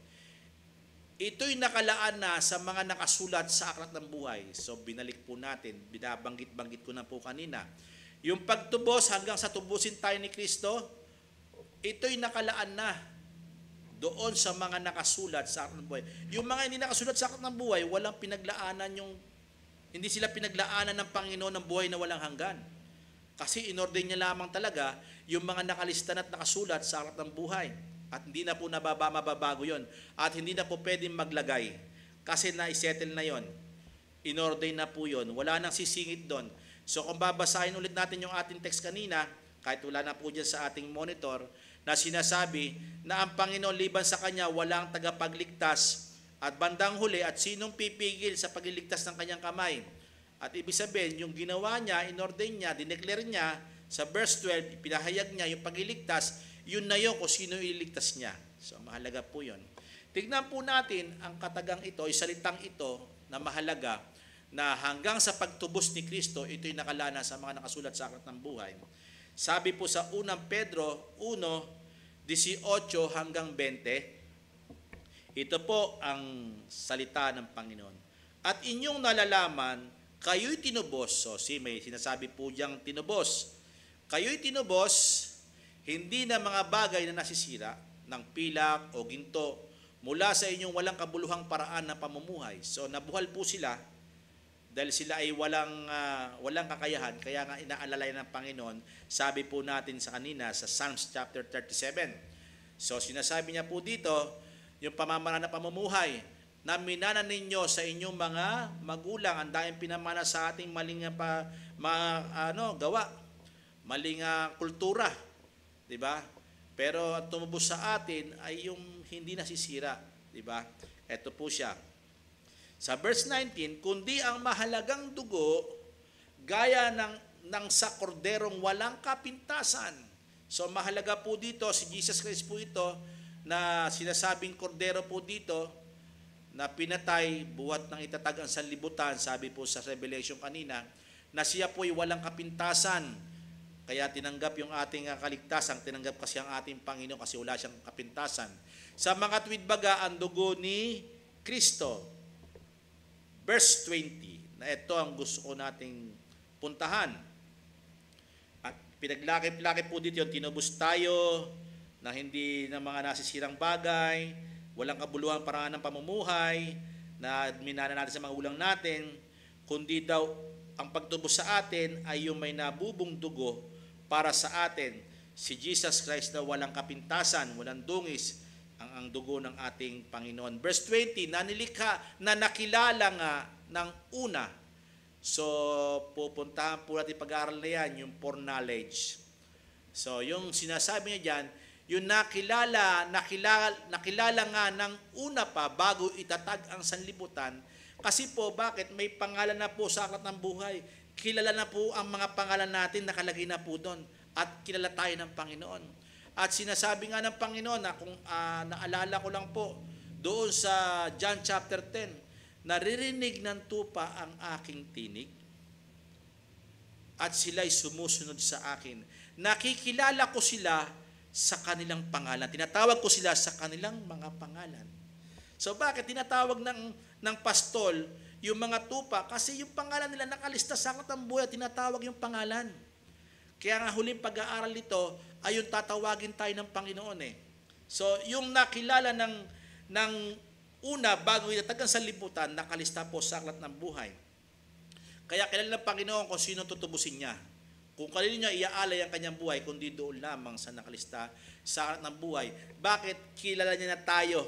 S1: ito'y nakalaan na sa mga nakasulat sa aklat ng buhay. So binalik po natin, binabanggit-banggit ko na po kanina. Yung pagtubos hanggang sa tubusin tayo ni Kristo, ito'y nakalaan na doon sa mga nakasulat sa aklat ng buhay. Yung mga hindi nakasulat sa aklat ng buhay, walang pinaglaanan yung Hindi sila pinaglaanan ng Panginoon ng buhay na walang hanggan. Kasi inordain niya lamang talaga yung mga nakalistan at nakasulat sa aklat ng buhay. At hindi na po mababago yon. At hindi na po pwedeng maglagay. Kasi na-settle na yon. Inordain na po yon. Wala nang sisingit doon. So kung babasahin ulit natin yung ating text kanina, kahit wala na po dyan sa ating monitor, na sinasabi na ang Panginoon liban sa Kanya walang tagapagligtas at bandang huli at sinong pipigil sa pagliligtas ng Kanyang kamay. At ibig sabihin, yung ginawa niya, inordain niya, dineclare niya, sa verse 12, pinahayag niya yung pagliligtas, yun na yun kung sino ililigtas niya. So mahalaga po yun. Tignan po natin ang katagang ito, yung salitang ito na mahalaga, na hanggang sa pagtubos ni Kristo, ito'y nakalana sa mga nakasulat sa aklat ng buhay. Sabi po sa 1 Pedro 1:18 hanggang 20, ito po ang salita ng Panginoon. At inyong nalalaman, kayo'y tinubos. So, may sinasabi po diyang tinubos. Kayo'y tinubos, hindi na mga bagay na nasisira ng pilak o ginto mula sa inyong walang kabuluhang paraan na pamumuhay. So, nabuhal po sila dahil sila ay walang kakayahan, kaya nga inaalalay ng Panginoon, sabi po natin sa kanina sa Psalms chapter 37. So sinasabi niya po dito, yung pamamaraan na pamumuhay, na minana ninyo sa inyong mga magulang, ang dahil pinamana sa ating maling gawa, maling kultura, di ba? Pero at tumubos sa atin ay yung hindi nasisira, di ba? Ito po siya. Sa verse 19, kundi ang mahalagang dugo gaya ng sa korderong walang kapintasan. So mahalaga po dito, si Jesus Christ po ito, na sinasabing kordero po dito, na pinatay buhat ng itatag ang sanlibutan, sabi po sa Revelation kanina, na siya po ay walang kapintasan. Kaya tinanggap yung ating kaligtasan, tinanggap kasi ang ating Panginoon kasi wala siyang kapintasan. Sa mga tuwid baga, ang dugo ni Kristo. Verse 20, na ito ang gusto ko nating puntahan. At pinaglakip-lakip po dito yung tinubos tayo na hindi ng mga nasisirang bagay, walang kabuluhan paraan ng pamumuhay, na minana natin sa mga ulang natin, kundi daw ang pagtubos sa atin ay yung may nabubong dugo para sa atin. Si Jesus Christ na walang kapintasan, walang dungis, ang dugo ng ating Panginoon. Verse 20, na nilikha, na nakilala nga ng una. So, pupuntahan po natin pag-aaral na yan, yung foreknowledge. So, yung sinasabi niya dyan, yung nakilala nga ng una pa bago itatag ang sanlibutan. Kasi po, bakit? May pangalan na po sa aklat ng buhay. Kilala na po ang mga pangalan natin, nakalagay na po doon. At kilala tayo ng Panginoon. At sinasabi nga ng Panginoon na kung naalala ko lang po doon sa John chapter 10, naririnig ng tupa ang aking tinig at sila'y sumusunod sa akin. Nakikilala ko sila sa kanilang pangalan. Tinatawag ko sila sa kanilang mga pangalan. So bakit tinatawag ng pastol yung mga tupa? Kasi yung pangalan nila nakalista sa aklat ng buhay, tinatawag yung pangalan. Kaya nga huling pag-aaral nito ay yung tatawagin tayo ng Panginoon eh. So yung nakilala ng una bago itatag ang sanlibutan, nakalista po sa aklat ng buhay. Kaya kilala ng Panginoon kung sino tutubusin niya. Kung kanino niya iaalay ang kanyang buhay, kundi doon lamang sa nakalista sa aklat ng buhay. Bakit kilala niya na tayo?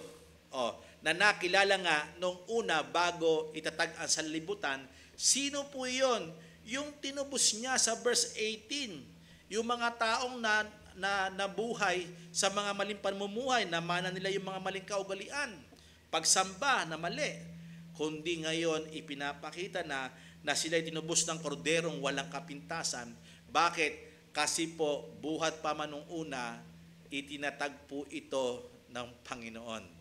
S1: Na nakilala nga nung una bago itatag ang sanlibutan. Sino po yun? Yung tinubos niya sa verse 18, yung mga taong nabuhay sa mga maling pamumuhay, namana nila yung mga maling kaugalian, pagsamba na mali, kundi ngayon ipinapakita na sila'y tinubos ng korderong walang kapintasan. Bakit? Kasi po, buhat pa man nung una, itinatag po ito ng Panginoon.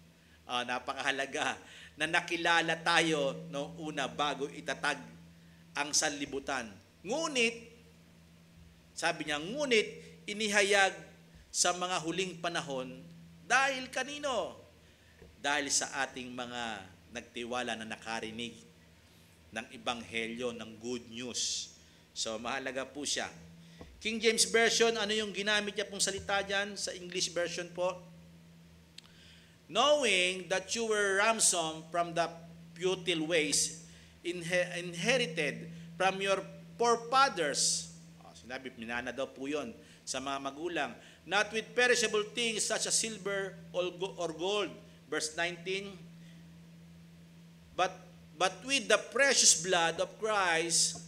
S1: Napakahalaga na nakilala tayo nung una bago itatag ang sanlibutan. Ngunit, sabi niya, ngunit inihayag sa mga huling panahon dahil kanino? Dahil sa ating mga nagtiwala na nakarinig ng ebanghelyo, ng good news. So, mahalaga po siya. King James Version, ano yung ginamit niya pong salita dyan? Sa English Version po, knowing that you were ransomed from the futile ways inherited from your forefathers. Sinabi, minana daw po yun sa mga magulang. Not with perishable things such as silver or gold. Verse 19, but with the precious blood of Christ,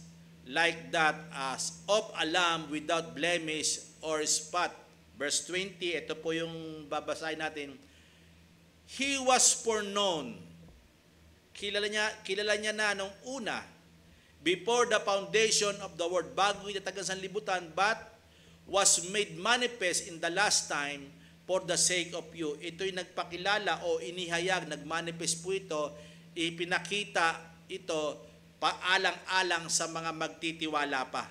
S1: like that as of a lamb without blemish or spot. Verse 20, ito po yung babasahin natin. He was foreknown. Kilala niya na nung una, before the foundation of the world, bago itatagan sa libutan, but was made manifest in the last time for the sake of you. Ito'y nagpakilala o inihayag, nagmanifest po ito, ipinakita ito paalang-alang sa mga magtitiwala pa.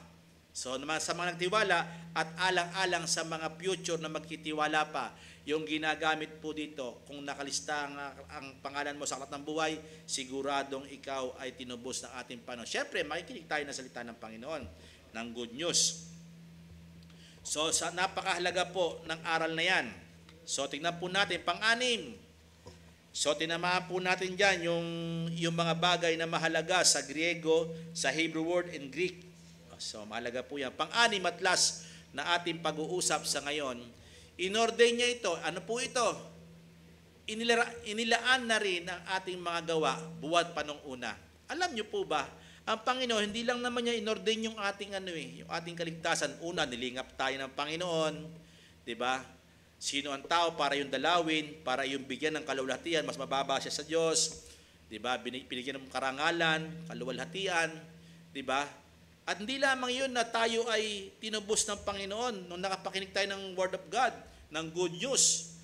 S1: So sa mga nagtiwala at alang-alang sa mga future na magtitiwala pa, yung ginagamit po dito, kung nakalista ang pangalan mo sa aklat ng buhay, siguradong ikaw ay tinubos ng ating Panginoon. Siyempre, makikinig tayo ng salita ng Panginoon, ng good news. So napakahalaga po ng aral na yan. So tingnan po natin, pang-anim. So tinamaan po natin dyan yung mga bagay na mahalaga sa Griego, sa Hebrew word and Greek. So mahalaga po yan. Pang-anim at last na ating pag-uusap sa ngayon, inordain niya ito. Ano po ito? Inilaan na rin ang ating mga gawa buwat pa nung una. Alam niyo po ba, ang Panginoon, hindi lang naman niya inordain yung ating yung ating kaligtasan. Una, nilingap tayo ng Panginoon, 'di ba? Sino ang tao para yung dalawin, para yung bigyan ng kaluwalhatian, mas mababa siya sa Diyos, 'di ba? Binigyan ng karangalan, kaluwalhatian, 'di ba? At hindi lamang 'yun na tayo ay tinubos ng Panginoon nung nakapakinig tayo ng Word of God, ng good news.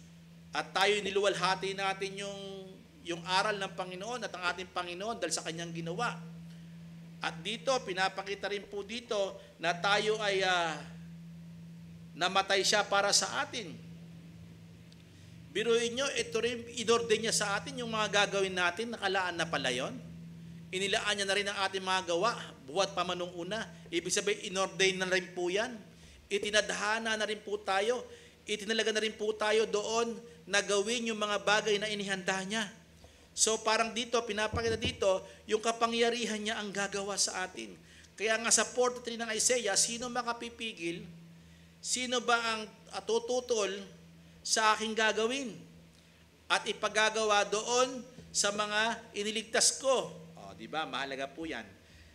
S1: At tayo niluwalhati natin yung aral ng Panginoon at ang ating Panginoon dahil sa kanyang ginawa. At dito, pinapakita rin po dito na tayo ay namatay siya para sa atin. Biruin nyo, ito rin, inordain niya sa atin yung mga gagawin natin, nakalaan na pala yun. Inilaan niya na rin ang ating mga gawa, buwat pa man nung una. Ibig sabihin, inordain na rin po yan. Itinadhana na rin po tayo. Itinalaga na rin po tayo doon na gawin yung mga bagay na inihanda niya. So parang dito, pinapakita dito, yung kapangyarihan niya ang gagawa sa atin. Kaya nga sa 43 ng Isaiah, sino makapipigil? Sino ba ang tututol sa aking gagawin? At ipagagawa doon sa mga iniligtas ko. Di ba? Mahalaga po yan.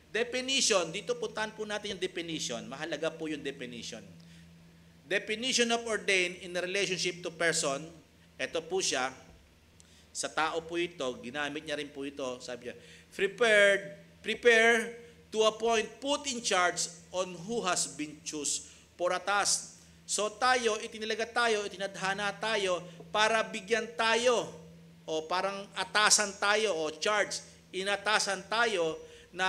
S1: Definition, dito puntahan po natin yung definition. Mahalaga po yung definition. Definition of ordained in a relationship to person, ito po siya, sa tao po ito, ginamit niya rin po ito, sabi niya, prepare to appoint, put in charge on who has been chosen for a task. So tayo, itinalaga tayo, itinadhana tayo para bigyan tayo o parang atasan tayo o charge, inatasan tayo na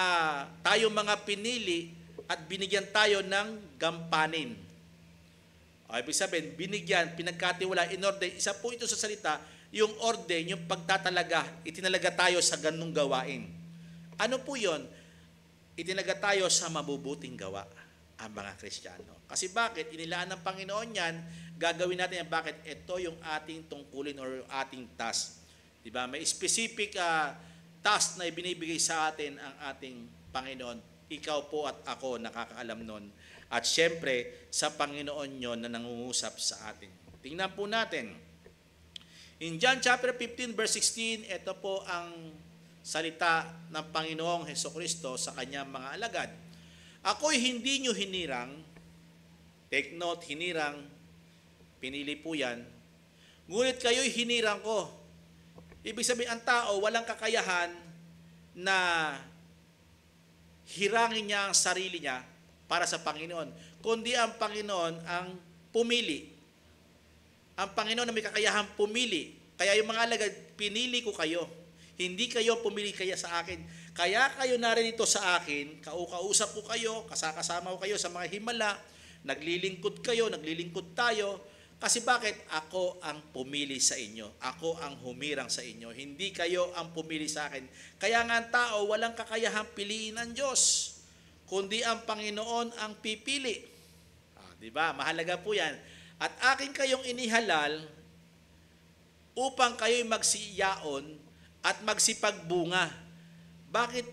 S1: tayo mga pinili at binigyan tayo ng gampanin. O, ibig sabihin, binigyan, pinagkatiwala, inordain, isa po ito sa salita, yung ordain, yung pagtatalaga, itinalaga tayo sa ganung gawain. Ano po yun? Itinalaga tayo sa mabubuting gawa ang mga Kristiyano. Kasi bakit? Inilaan ng Panginoon yan, gagawin natin yan. Bakit? Ito yung ating tungkulin or ating task. Diba? May specific task na ibinibigay sa atin ang ating Panginoon. Ikaw po at ako nakakaalam nun. At syempre, sa Panginoon yon na nangungusap sa atin. Tingnan po natin. In John chapter 15 verse 16, ito po ang salita ng Panginoong Hesukristo sa kanyang mga alagad. Ako'y hindi nyo hinirang, take note, hinirang, pinili po yan, ngunit kayo'y hinirang ko. Ibig sabihin, ang tao walang kakayahan na hirangin niya ang sarili niya para sa Panginoon, kundi ang Panginoon ang pumili. Ang Panginoon na may kakayahang pumili. Kaya yung mga alagad, pinili ko kayo. Hindi kayo pumili kaya sa akin. Kaya kayo narinito sa akin, kausap ko kayo, kasama ko kayo sa mga himala, naglilingkod kayo, naglilingkod tayo. Kasi bakit? Ako ang pumili sa inyo. Ako ang humirang sa inyo. Hindi kayo ang pumili sa akin. Kaya nga ang tao, walang kakayahang piliin ang Diyos, kundi ang Panginoon ang pipili. Diba? Mahalaga po yan. At akin kayong inihalal upang kayo'y magsiyaon at magsipagbunga. Bakit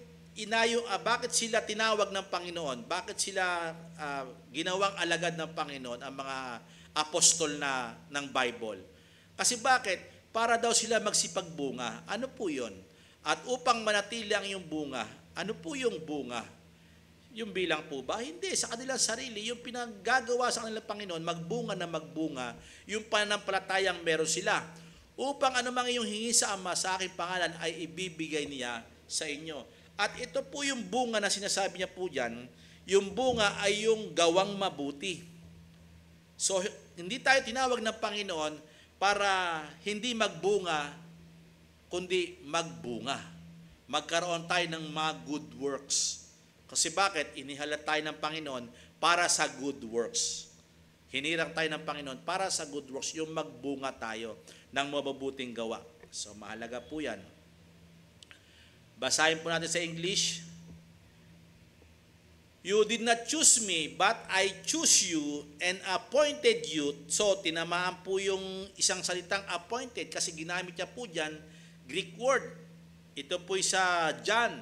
S1: bakit sila tinawag ng Panginoon? Bakit sila ginawang alagad ng Panginoon ang mga apostol ng Bible? Kasi bakit? Para daw sila magsipagbunga. Ano po 'yon? At upang manatili ang iyong bunga, ano po yung bunga? Yung bilang po ba? Hindi, sa kanilang sarili, yung pinagagawa sa kanilang Panginoon, magbunga na magbunga, yung pananampalatayang meron sila. Upang anumang iyong hingi sa Ama sa aking pangalan ay ibibigay niya sa inyo. At ito po yung bunga na sinasabi niya po dyan, yung bunga ay yung gawang mabuti. So, hindi tayo tinawag ng Panginoon para hindi magbunga, kundi magbunga. Magkaroon tayo ng mga good works. Kasi bakit? Inihala tayo ng Panginoon para sa good works. Hinirang tayo ng Panginoon para sa good works, yung magbunga tayo ng mabubuting gawa. So, mahalaga po yan. Basahin po natin sa English. You did not choose me, but I choose you and appointed you. So, tinamaan po yung isang salitang appointed kasi ginamit niya po dyan, Greek word. Ito po sa John.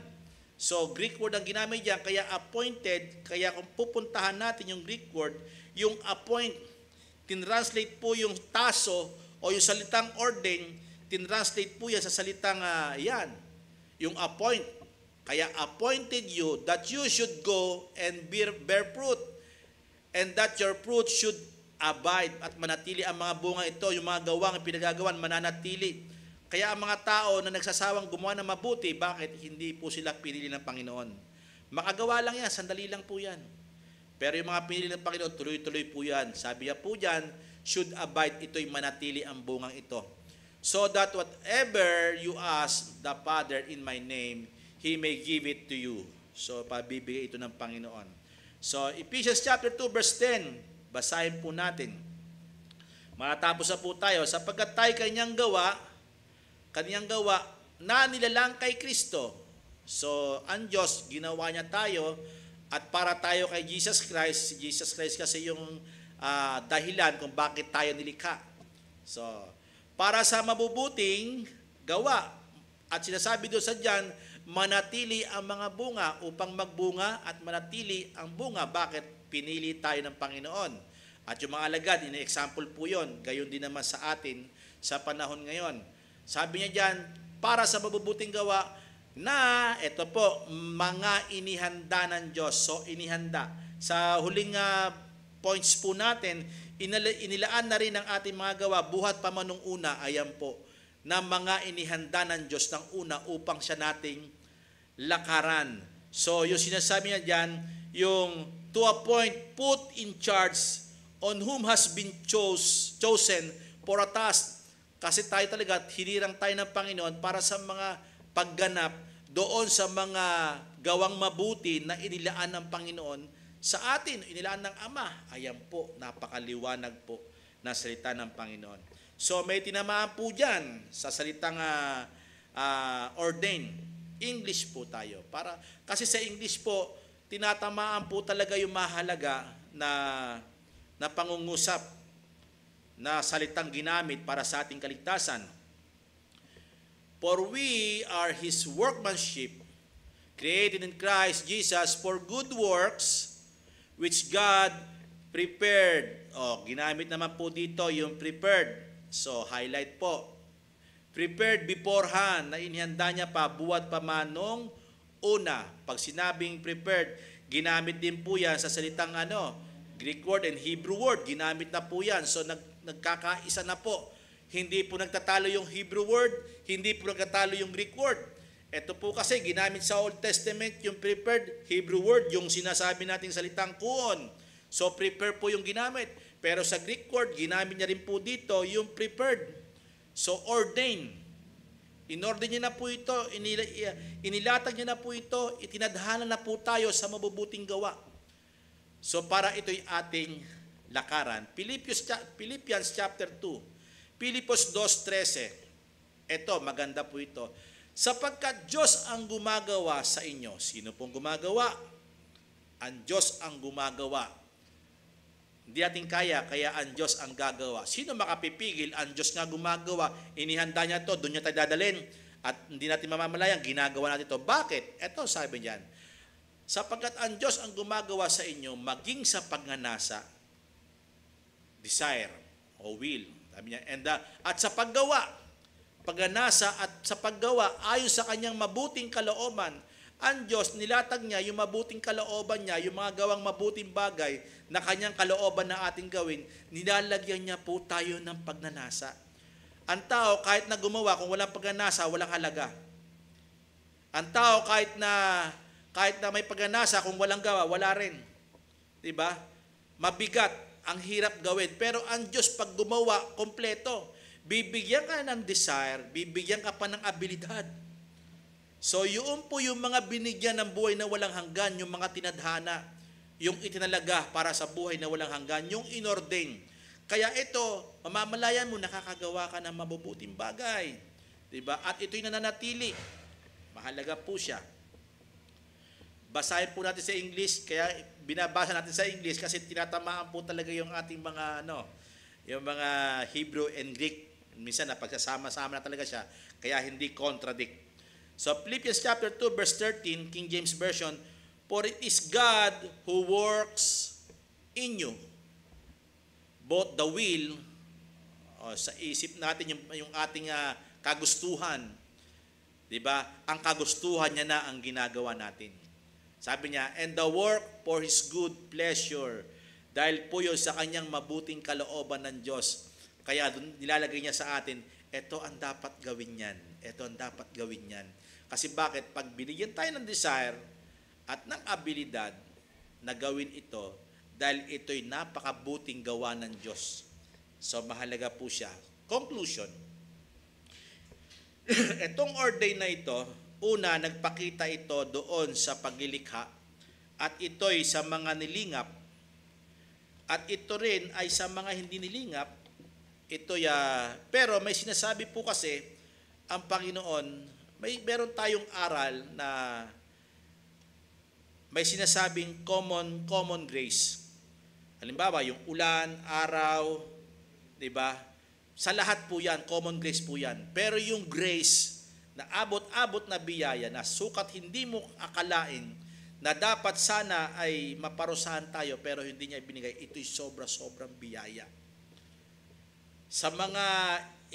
S1: So, Greek word ang ginamit diyan, kaya appointed, kaya kung pupuntahan natin yung Greek word, yung appoint, tinranslate po yung taso o yung salitang ordain, tinranslate po yan sa salitang yan, yung appoint. Kaya appointed you that you should go and bear fruit, and that your fruit should abide, at manatili ang mga bunga ito, yung mga gawang pinagagawan, mananatili. Kaya ang mga tao na nagsasawang gumawa ng mabuti, bakit hindi po sila pinili ng Panginoon? Makagawa lang yan, sandali lang po yan. Pero yung mga pinili ng Panginoon, tuloy-tuloy po yan. Sabi niya po dyan, should abide, ito'y manatili ang bungang ito. So that whatever you ask the Father in my name, He may give it to you. So pabibigay ito ng Panginoon. So Ephesians chapter 2 verse 10, basahin po natin. Matapos na po tayo, sapagkat tayo kanyang gawa na nilalang kay Kristo. So, ang Diyos, ginawa niya tayo at para tayo kay Jesus Christ. Si Jesus Christ kasi yung dahilan kung bakit tayo nilikha. So, para sa mabubuting gawa. At sinasabi doon sa dyan, manatili ang mga bunga upang magbunga at manatili ang bunga. Bakit? Pinili tayo ng Panginoon. At yung mga alagad, ina-example po yun. Gayon din naman sa atin sa panahon ngayon. Sabi niya dyan, para sa mabubuting gawa na, ito po, mga inihanda ng Diyos. So, inihanda. Sa huling points po natin, inilaan na rin ang ating mga gawa, buhat pa man nung una, ayan po, na mga inihanda ng Diyos ng una upang siya nating lakaran. So, yung sinasabi niya dyan, yung to appoint, put in charge, on whom has been chosen for a task. Kasi tayo talaga, hinirang tayo ng Panginoon para sa mga pagganap doon sa mga gawang mabuti na inilaan ng Panginoon sa atin, inilaan ng Ama. Ayan po, napakaliwanag po na salita ng Panginoon. So may tinamaan po dyan sa salitang ordain. English po tayo. Kasi sa English po, tinatamaan po talaga yung mahalaga na pangungusap na salitang ginamit para sa ating kaligtasan. For we are His workmanship, created in Christ Jesus for good works, which God prepared. Ginamit naman po dito yung prepared. So, highlight po. Prepared beforehand, na inihanda niya pa, buwat pa man nung una. Pag sinabing prepared, ginamit din po yan sa salitang Greek word and Hebrew word. Ginamit na po yan. So, nagkakaisa na po. Hindi po nagtatalo yung Hebrew word, hindi po nagtatalo yung Greek word. Ito po kasi ginamit sa Old Testament yung prepared Hebrew word, yung sinasabi nating salitang kuon. So prepare po yung ginamit. Pero sa Greek word, ginamit niya rin po dito yung prepared. So ordain. Inordain niya na po ito, inilatag niya na po ito, itinadhana na po tayo sa mabubuting gawa. So para ito'y ating lakaran. Philippians chapter 2. Pilipos 2:13. Ito, maganda po ito. Sapagkat Diyos ang gumagawa sa inyo. Sino pong gumagawa? Ang Diyos ang gumagawa. Hindi natin kaya ang Diyos ang gagawa. Sino makapipigil? Ang Diyos nga gumagawa. Inihanda niya to, doon niya tayo dadalhin. At hindi natin mamamalayan, ginagawa natin ito. Bakit? Ito sabi niyan, sapagkat ang Diyos ang gumagawa sa inyo maging sa pagnanasa, desire o will. Sabi niya, at sa paggawa, pagnanasa at sa paggawa ayon sa kanyang mabuting kalooban. Ang Diyos, nilatag niya yung mabuting kalooban niya, yung mga gawang mabuting bagay na kanyang kalooban na ating gawin, nilalagyan niya po tayo ng pagnanasa. Ang tao, kahit na gumawa, kung walang pagnanasa, walang halaga. Ang tao, kahit na may pagnanasa, kung walang gawa, wala rin. Diba? Mabigat, ang hirap gawin. Pero ang Diyos, pag gumawa, kompleto. Bibigyan ka ng desire, bibigyan ka pa ng abilidad. So, yun po yung mga binigyan ng buhay na walang hanggan, yung mga tinadhana, yung itinalaga para sa buhay na walang hanggan, yung inordain. Kaya ito, mamamalayan mo, nakakagawa ka ng mabubuting bagay. Diba? At ito'y nananatili. Mahalaga po siya. Basahin po natin sa English, kaya binabasa natin sa English kasi tinatamaan po talaga yung ating mga, yung mga Hebrew and Greek. Minsan napagsasama-sama na talaga siya, kaya hindi contradict. So Philippians chapter 2 verse 13, King James Version, for it is God who works in you, both the will, sa isip natin yung ating kagustuhan, di ba? Ang kagustuhan niya na ang ginagawa natin. Sabi niya, and the work for His good pleasure, dahil po yun sa kanyang mabuting kalooban ng Diyos. Kaya nilalagay niya sa atin, ito ang dapat gawin yan. Ito ang dapat gawin yan. Kasi bakit? Pag binigyan tayo ng desire at ng abilidad na gawin ito, dahil ito'y napakabuting gawa ng Diyos. So, mahalaga po siya. Conclusion. Itong ordain na ito, una, nagpakita ito doon sa paglilikha at ito'y sa mga nilingap at ito rin ay sa mga hindi nilingap. Pero may sinasabi po kasi ang Panginoon, meron tayong aral na may sinasabing common grace. Halimbawa, yung ulan, araw, 'di ba? Sa lahat po 'yan, common grace po 'yan. Pero yung grace na abot-abot na biyaya na sukat hindi mo akalain na dapat sana ay maparusahan tayo pero hindi niya ibinigay, ito'y sobra-sobrang biyaya. Sa mga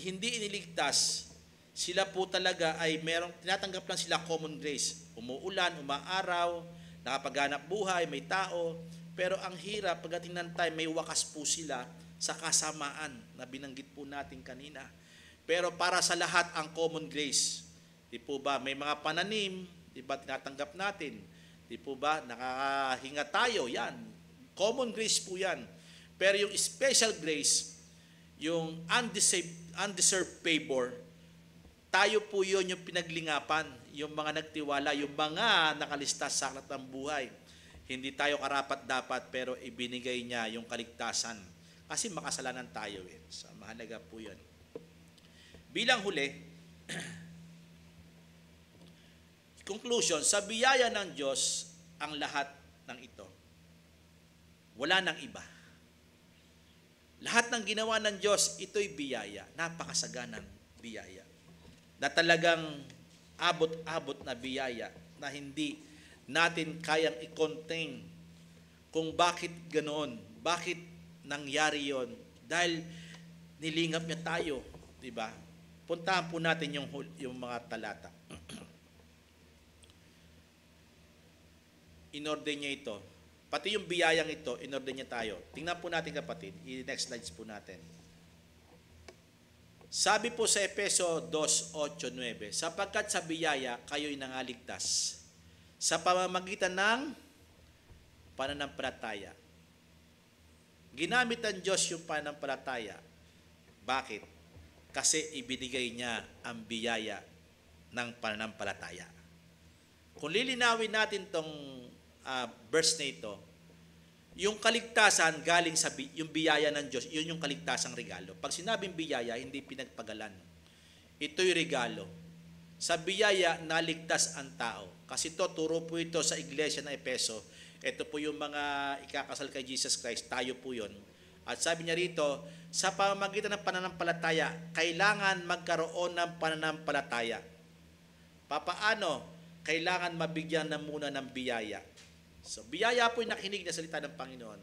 S1: hindi iniligtas, sila po talaga ay tinatanggap lang sila common grace. Umuulan, umaaraw, nakapaghanap buhay, may tao. Pero ang hirap, pagdating ng time, may wakas po sila sa kasamaan na binanggit po natin kanina. Pero para sa lahat ang common grace. Di po ba? May mga pananim, di ba tinatanggap natin? Di po ba? Nakakahinga tayo, yan. Common grace po yan. Pero yung special grace, yung undeserved favor, tayo po yun yung pinaglingapan, yung mga nagtiwala, yung mga nakalistas sa aklat ng buhay. Hindi tayo karapat-dapat pero ibinigay niya yung kaligtasan. Kasi makasalanan tayo eh. So, mahalaga po yun. Bilang huli, conclusion, sa biyaya ng Diyos ang lahat ng ito. Wala nang iba. Lahat ng ginawa ng Diyos, ito'y biyaya. Napakasaganang biyaya. Na talagang abot-abot na biyaya na hindi natin kayang i-contain kung bakit ganoon, bakit nangyari yon. Dahil nilingap niya tayo, di ba? Puntahan po natin yung mga talata. Inorder niya ito. Pati yung biyayang ito, inorder niya tayo. Tingnan po natin kapatid, i-next slides po natin. Sabi po sa Efeso 2:8-9, sapagkat sa biyaya kayo'y nangaligtas sa pamamagitan ng pananampalataya. Ginamit ng Diyos yung pananampalataya. Bakit? Kasi ibinigay niya ang biyaya ng pananampalataya. Kung lilinawin natin tong verse na ito, yung kaligtasan galing sa yung biyaya ng Diyos, yun yung kaligtasang regalo. Pag sinabing biyaya, hindi pinagpagalan. Ito'y regalo. Sa biyaya, naligtas ang tao. Kasi turo po ito sa iglesia ng Efeso. Ito po yung mga ikakasal kay Jesus Christ. Tayo po yun. At sabi niya rito, sa pamamagitan ng pananampalataya, kailangan magkaroon ng pananampalataya. Papaano? Kailangan mabigyan na muna ng biyaya. So, biyaya po yung nakinig na salita ng Panginoon.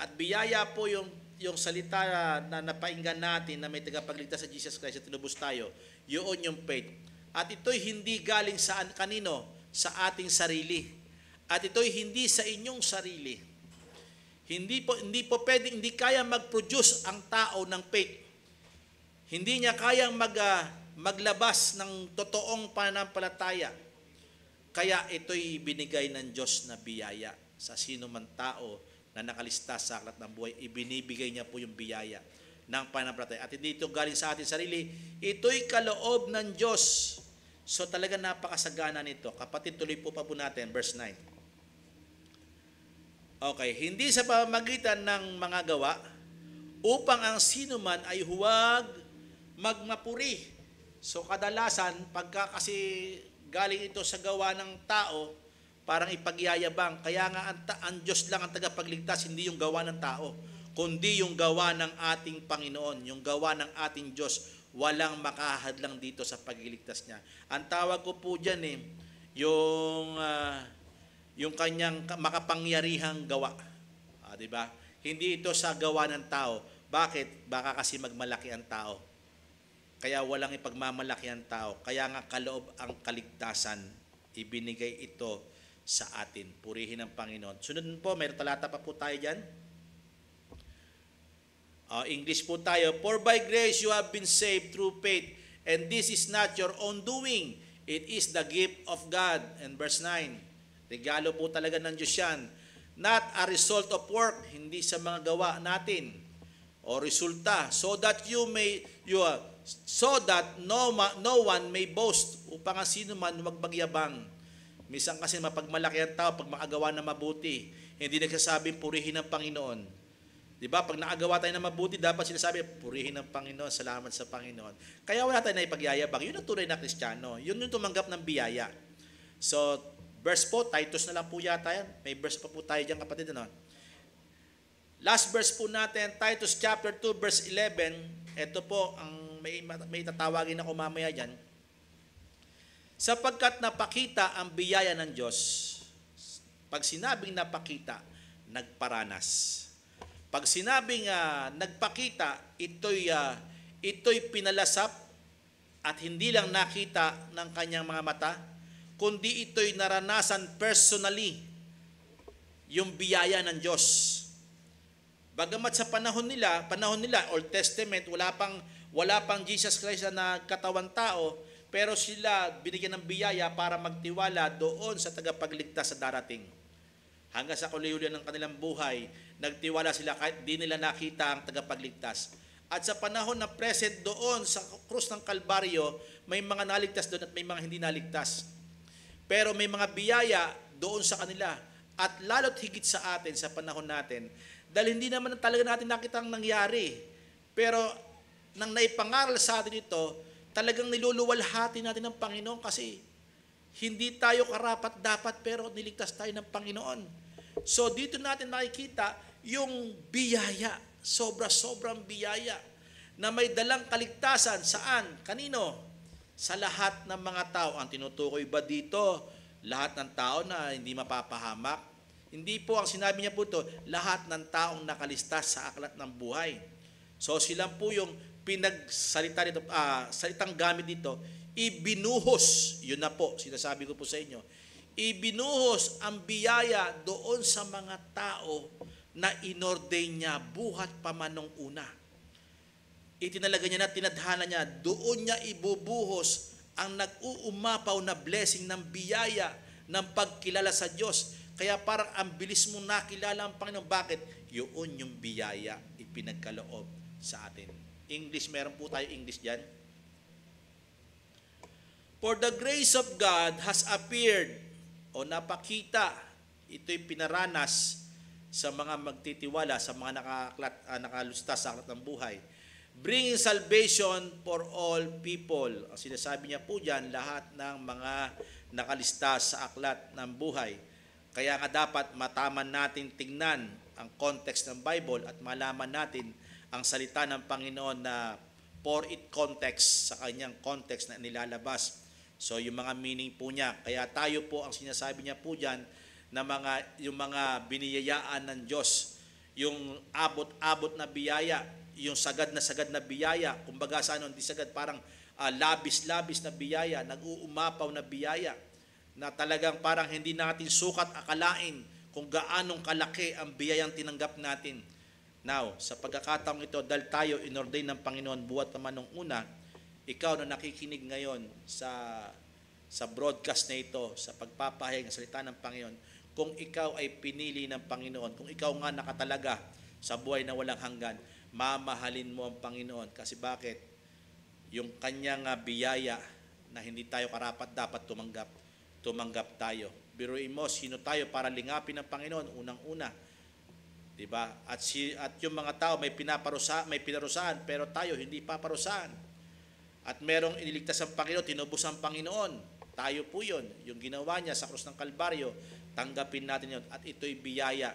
S1: At biyaya po yung salita na napainggan natin na may tagapagligtas sa Jesus Christ at tinubos tayo. Yun yung faith. At ito'y hindi galing sa kanino? Sa ating sarili. At ito'y hindi sa inyong sarili. Hindi po pwedeng, hindi kaya mag-produce ang tao ng faith. Hindi niya kayang maglabas ng totoong pananampalataya. Kaya ito'y binigay ng Diyos na biyaya sa sino man tao na nakalista sa aklat ng buhay. Ibinibigay niya po yung biyaya ng pananampalataya. At hindi ito galing sa ating sarili. Ito'y kaloob ng Diyos. So talaga napakasagana nito. Kapatid, tuloy po natin, verse 9. Okay, hindi sa pamamagitan ng mga gawa upang ang sino man ay huwag magmapuri. So kadalasan, pagka kasi galing ito sa gawa ng tao, parang ipagyayabang. Kaya nga ang Diyos lang ang tagapagligtas, hindi yung gawa ng tao, kundi yung gawa ng ating Panginoon, yung gawa ng ating Diyos. Walang makahadlang dito sa pagliligtas niya. Ang tawag ko po dyan yung kanyang makapangyarihang gawa. Diba? Hindi ito sa gawa ng tao. Bakit? Baka kasi magmalaki ang tao. Kaya walang ipagmamalaki ang tao. Kaya nga kaloob ang kaligtasan. Ibinigay ito sa atin. Purihin ang Panginoon. Sunod po, may talata pa po tayo dyan. English po tayo. For by grace you have been saved through faith, and this is not your own doing. It is the gift of God. And verse 9, regalo po talaga ng Diyos yan. Not a result of work, hindi sa mga gawa natin o resulta, so that no one may boast, upang ang sino man magbagyabang. Minsan kasi mapagmalaki ang tao pag makagawa na mabuti, hindi nagsasabing purihin ang Panginoon. Diba? Pag nakagawa tayo na mabuti, dapat sinasabi, purihin ang Panginoon, salamat sa Panginoon. Kaya wala tayo na ipagyayabang. Yun ang tunay na Kristiyano. Yun yung tumanggap ng biyaya. So, verse po, Titus na lang po yata yan. May verse pa po tayo dyan, kapatid. Ano? Last verse po natin, Titus chapter 2, verse 11. Ito po, ang may tatawagin ako mamaya dyan. Sapagkat napakita ang biyaya ng Diyos, pag sinabing napakita, nagparanas. Pag sinabing nagpakita, ito'y pinalasap at hindi lang nakita ng kanyang mga mata, kundi ito'y naranasan personally yung biyaya ng Diyos. Bagamat sa panahon nila, Old Testament, wala pang Jesus Christ na katawan tao, pero sila binigyan ng biyaya para magtiwala doon sa tagapagligtas sa darating. Hanggang sa kalayuan ng kanilang buhay, nagtiwala sila kahit di nila nakita ang tagapagligtas. At sa panahon na present doon sa krus ng Kalbaryo, may mga naligtas doon at may mga hindi naligtas. Pero may mga biyaya doon sa kanila. At lalo't higit sa atin sa panahon natin, dahil hindi naman talaga natin nakita ang nangyari. Pero nang naipangaral sa atin ito, talagang niluluwalhati natin ng Panginoon kasi hindi tayo karapat dapat pero niligtas tayo ng Panginoon. So dito natin makikita yung biyaya, sobrang biyaya na may dalang kaligtasan. Saan? Kanino? Sa lahat ng mga tao. Ang tinutukoy ba dito? Lahat ng tao na hindi mapapahamak? Hindi po, ang sinabi niya po ito, lahat ng taong nakalistas sa aklat ng buhay. So sila po yung pinagsalita dito, salitang gamit dito, ibinuhos, yun na po, sinasabi ko po sa inyo, ibinuhos ang biyaya doon sa mga tao na inordain niya buhat pa man nung una. Itinalaga niya na tinadhana niya, doon niya ibubuhos ang nag-uumapaw na blessing ng biyaya ng pagkilala sa Diyos. Kaya parang ang bilis mong nakilala ang Panginoon. Bakit? Yun yung biyaya ipinagkaloob sa atin. English, meron po tayo English dyan. For the grace of God has appeared, o napakita, ito'y pinaranas sa mga magtitiwala, sa mga nakalusta sa aklat ng buhay, bringing salvation for all people. Ang sinasabi niya po dyan, lahat ng mga nakalista sa aklat ng buhay. Kaya nga dapat mataman natin tingnan ang context ng Bible at malaman natin ang salita ng Panginoon na for it context sa kanyang context na nilalabas So yung mga meaning po niya, kaya tayo po ang sinasabi niya po diyan na yung mga biniyayaan ng Diyos, yung abot-abot na biyaya, yung sagad na biyaya, kumbaga sa ano, hindi sagad, parang labis-labis na biyaya, nag-uumapaw na biyaya, na talagang parang hindi natin sukat akalain kung gaanong kalaki ang biyayang tinanggap natin. Now, sa pagkakataong ito, dahil tayo inordain ng Panginoon buhat naman nung una, ikaw na nakikinig ngayon sa broadcast na ito, sa pagpapahayag ng salita ng Panginoon, kung ikaw ay pinili ng Panginoon, kung ikaw nga nakatalaga sa buhay na walang hanggan, mamahalin mo ang Panginoon. Kasi bakit? Yung kanyang biyaya na hindi tayo karapat dapat tumanggap tayo. Biruin mo, sino tayo para lingapin ng Panginoon? Unang-una, diba? At yung mga tao may pinarusahan, pero tayo hindi paparusahan. At merong iniligtas ang Panginoon, tinubos ang Panginoon. Tayo po yun. Yung ginawa niya sa krus ng Kalbaryo, tanggapin natin yun. At ito'y biyaya.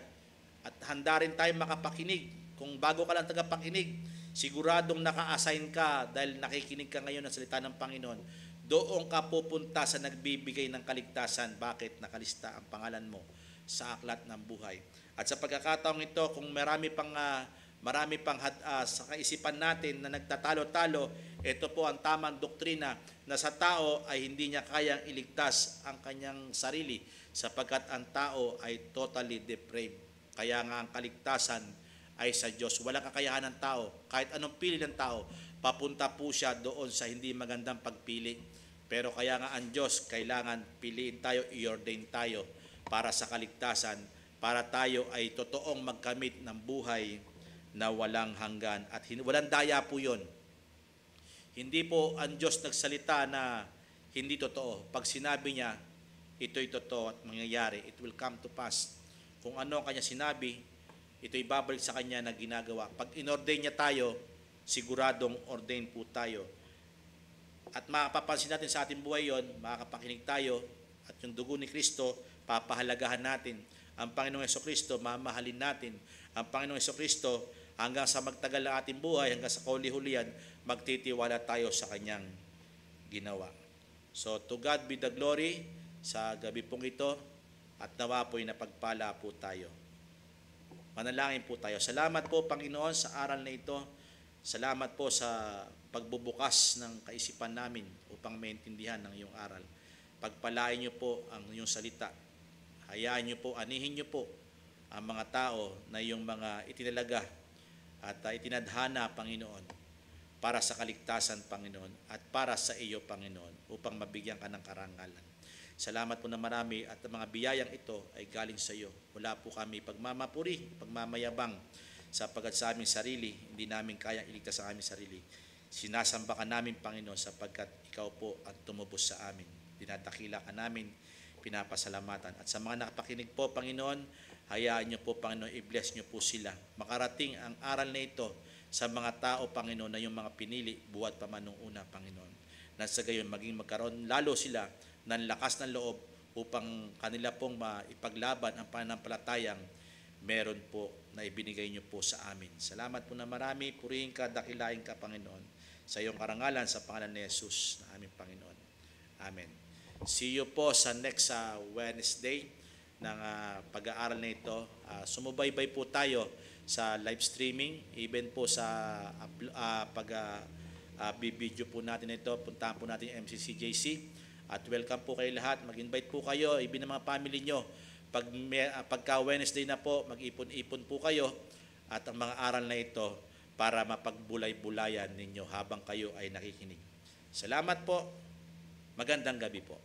S1: At handa rin tayo makapakinig. Kung bago ka lang tagapakinig, siguradong naka-assign ka dahil nakikinig ka ngayon ng salita ng Panginoon. Doon ka pupunta sa nagbibigay ng kaligtasan. Bakit? Nakalista ang pangalan mo sa aklat ng buhay. At sa pagkakataong ito, kung marami pang sa kaisipan natin na nagtatalo-talo, ito po ang tamang doktrina na sa tao ay hindi niya kayang iligtas ang kanyang sarili sapagkat ang tao ay totally depraved. Kaya nga ang kaligtasan ay sa Diyos. Walang kakayahan ng tao. Kahit anong pili ng tao, papunta po siya doon sa hindi magandang pagpili. Pero kaya nga ang Diyos, kailangan piliin tayo, i-ordain tayo para sa kaligtasan, para tayo ay totoong magkamit ng buhay na walang hanggan. At walang daya po yun. Hindi po ang Diyos nagsalita na hindi totoo. Pag sinabi niya, ito'y totoo at mangyayari, it will come to pass. Kung ano ang kanya sinabi, ito'y babalik sa kanya na ginagawa. Pag inordain niya tayo, siguradong ordain po tayo. At makapapansin natin sa ating buhay yon, makakapakinig tayo, at yung dugo ni Kristo, papahalagahan natin. Ang Panginoong Hesukristo, mamahalin natin. Ang Panginoong Hesukristo, hanggang sa magtagal ang ating buhay, hanggang sa kauli-hulihan, magtitiwala tayo sa kanyang ginawa. So, to God be the glory sa gabi pong ito, at nawa po'y napagpala po tayo. Manalangin po tayo. Salamat po, Panginoon, sa aral na ito. Salamat po sa pagbubukas ng kaisipan namin upang maintindihan ng iyong aral. Pagpalain niyo po ang iyong salita. Hayaan niyo po, anihin niyo po ang mga tao na iyong mga itinalaga at itinadhana, Panginoon, para sa kaligtasan, Panginoon, at para sa iyo, Panginoon, upang mabigyan ka ng karangalan. Salamat po na marami at ang mga biyayang ito ay galing sa iyo. Wala po kami pagmamapuri, pagmamayabang sapagkat sa aming sarili, hindi namin kayang iligtas sa aming sarili. Sinasamba ka namin, Panginoon, sapagkat ikaw po ang tumubos sa amin. Dinadakila ka namin, pinapasalamatan. At sa mga nakapakinig po, Panginoon, hayaan niyo po, Panginoon, i-bless niyo po sila. Makarating ang aral na ito sa mga tao, Panginoon, na yung mga pinili, buhat pa man nung una, Panginoon. Na sa gayon, maging magkaroon lalo sila ng lakas ng loob upang kanila pong maipaglaban ang pananampalatayang meron po na ibinigay niyo po sa amin. Salamat po na marami. Purihin ka, dakilain ka, Panginoon, sa iyong karangalan, sa pangalan ni Jesus na aming Panginoon. Amen. See you po sa next Wednesday ng pag-aaral na ito. Sumubaybay po tayo sa live streaming, even po sa bibidyo po natin ito. Puntahan po natin yung MCCJC. At welcome po kayo lahat. Mag-invite po kayo, even ng mga family nyo. Pagka Wednesday na po, mag-ipon-ipon po kayo at ang mga aral na ito para mapagbulay-bulayan ninyo habang kayo ay nakikinig. Salamat po. Magandang gabi po.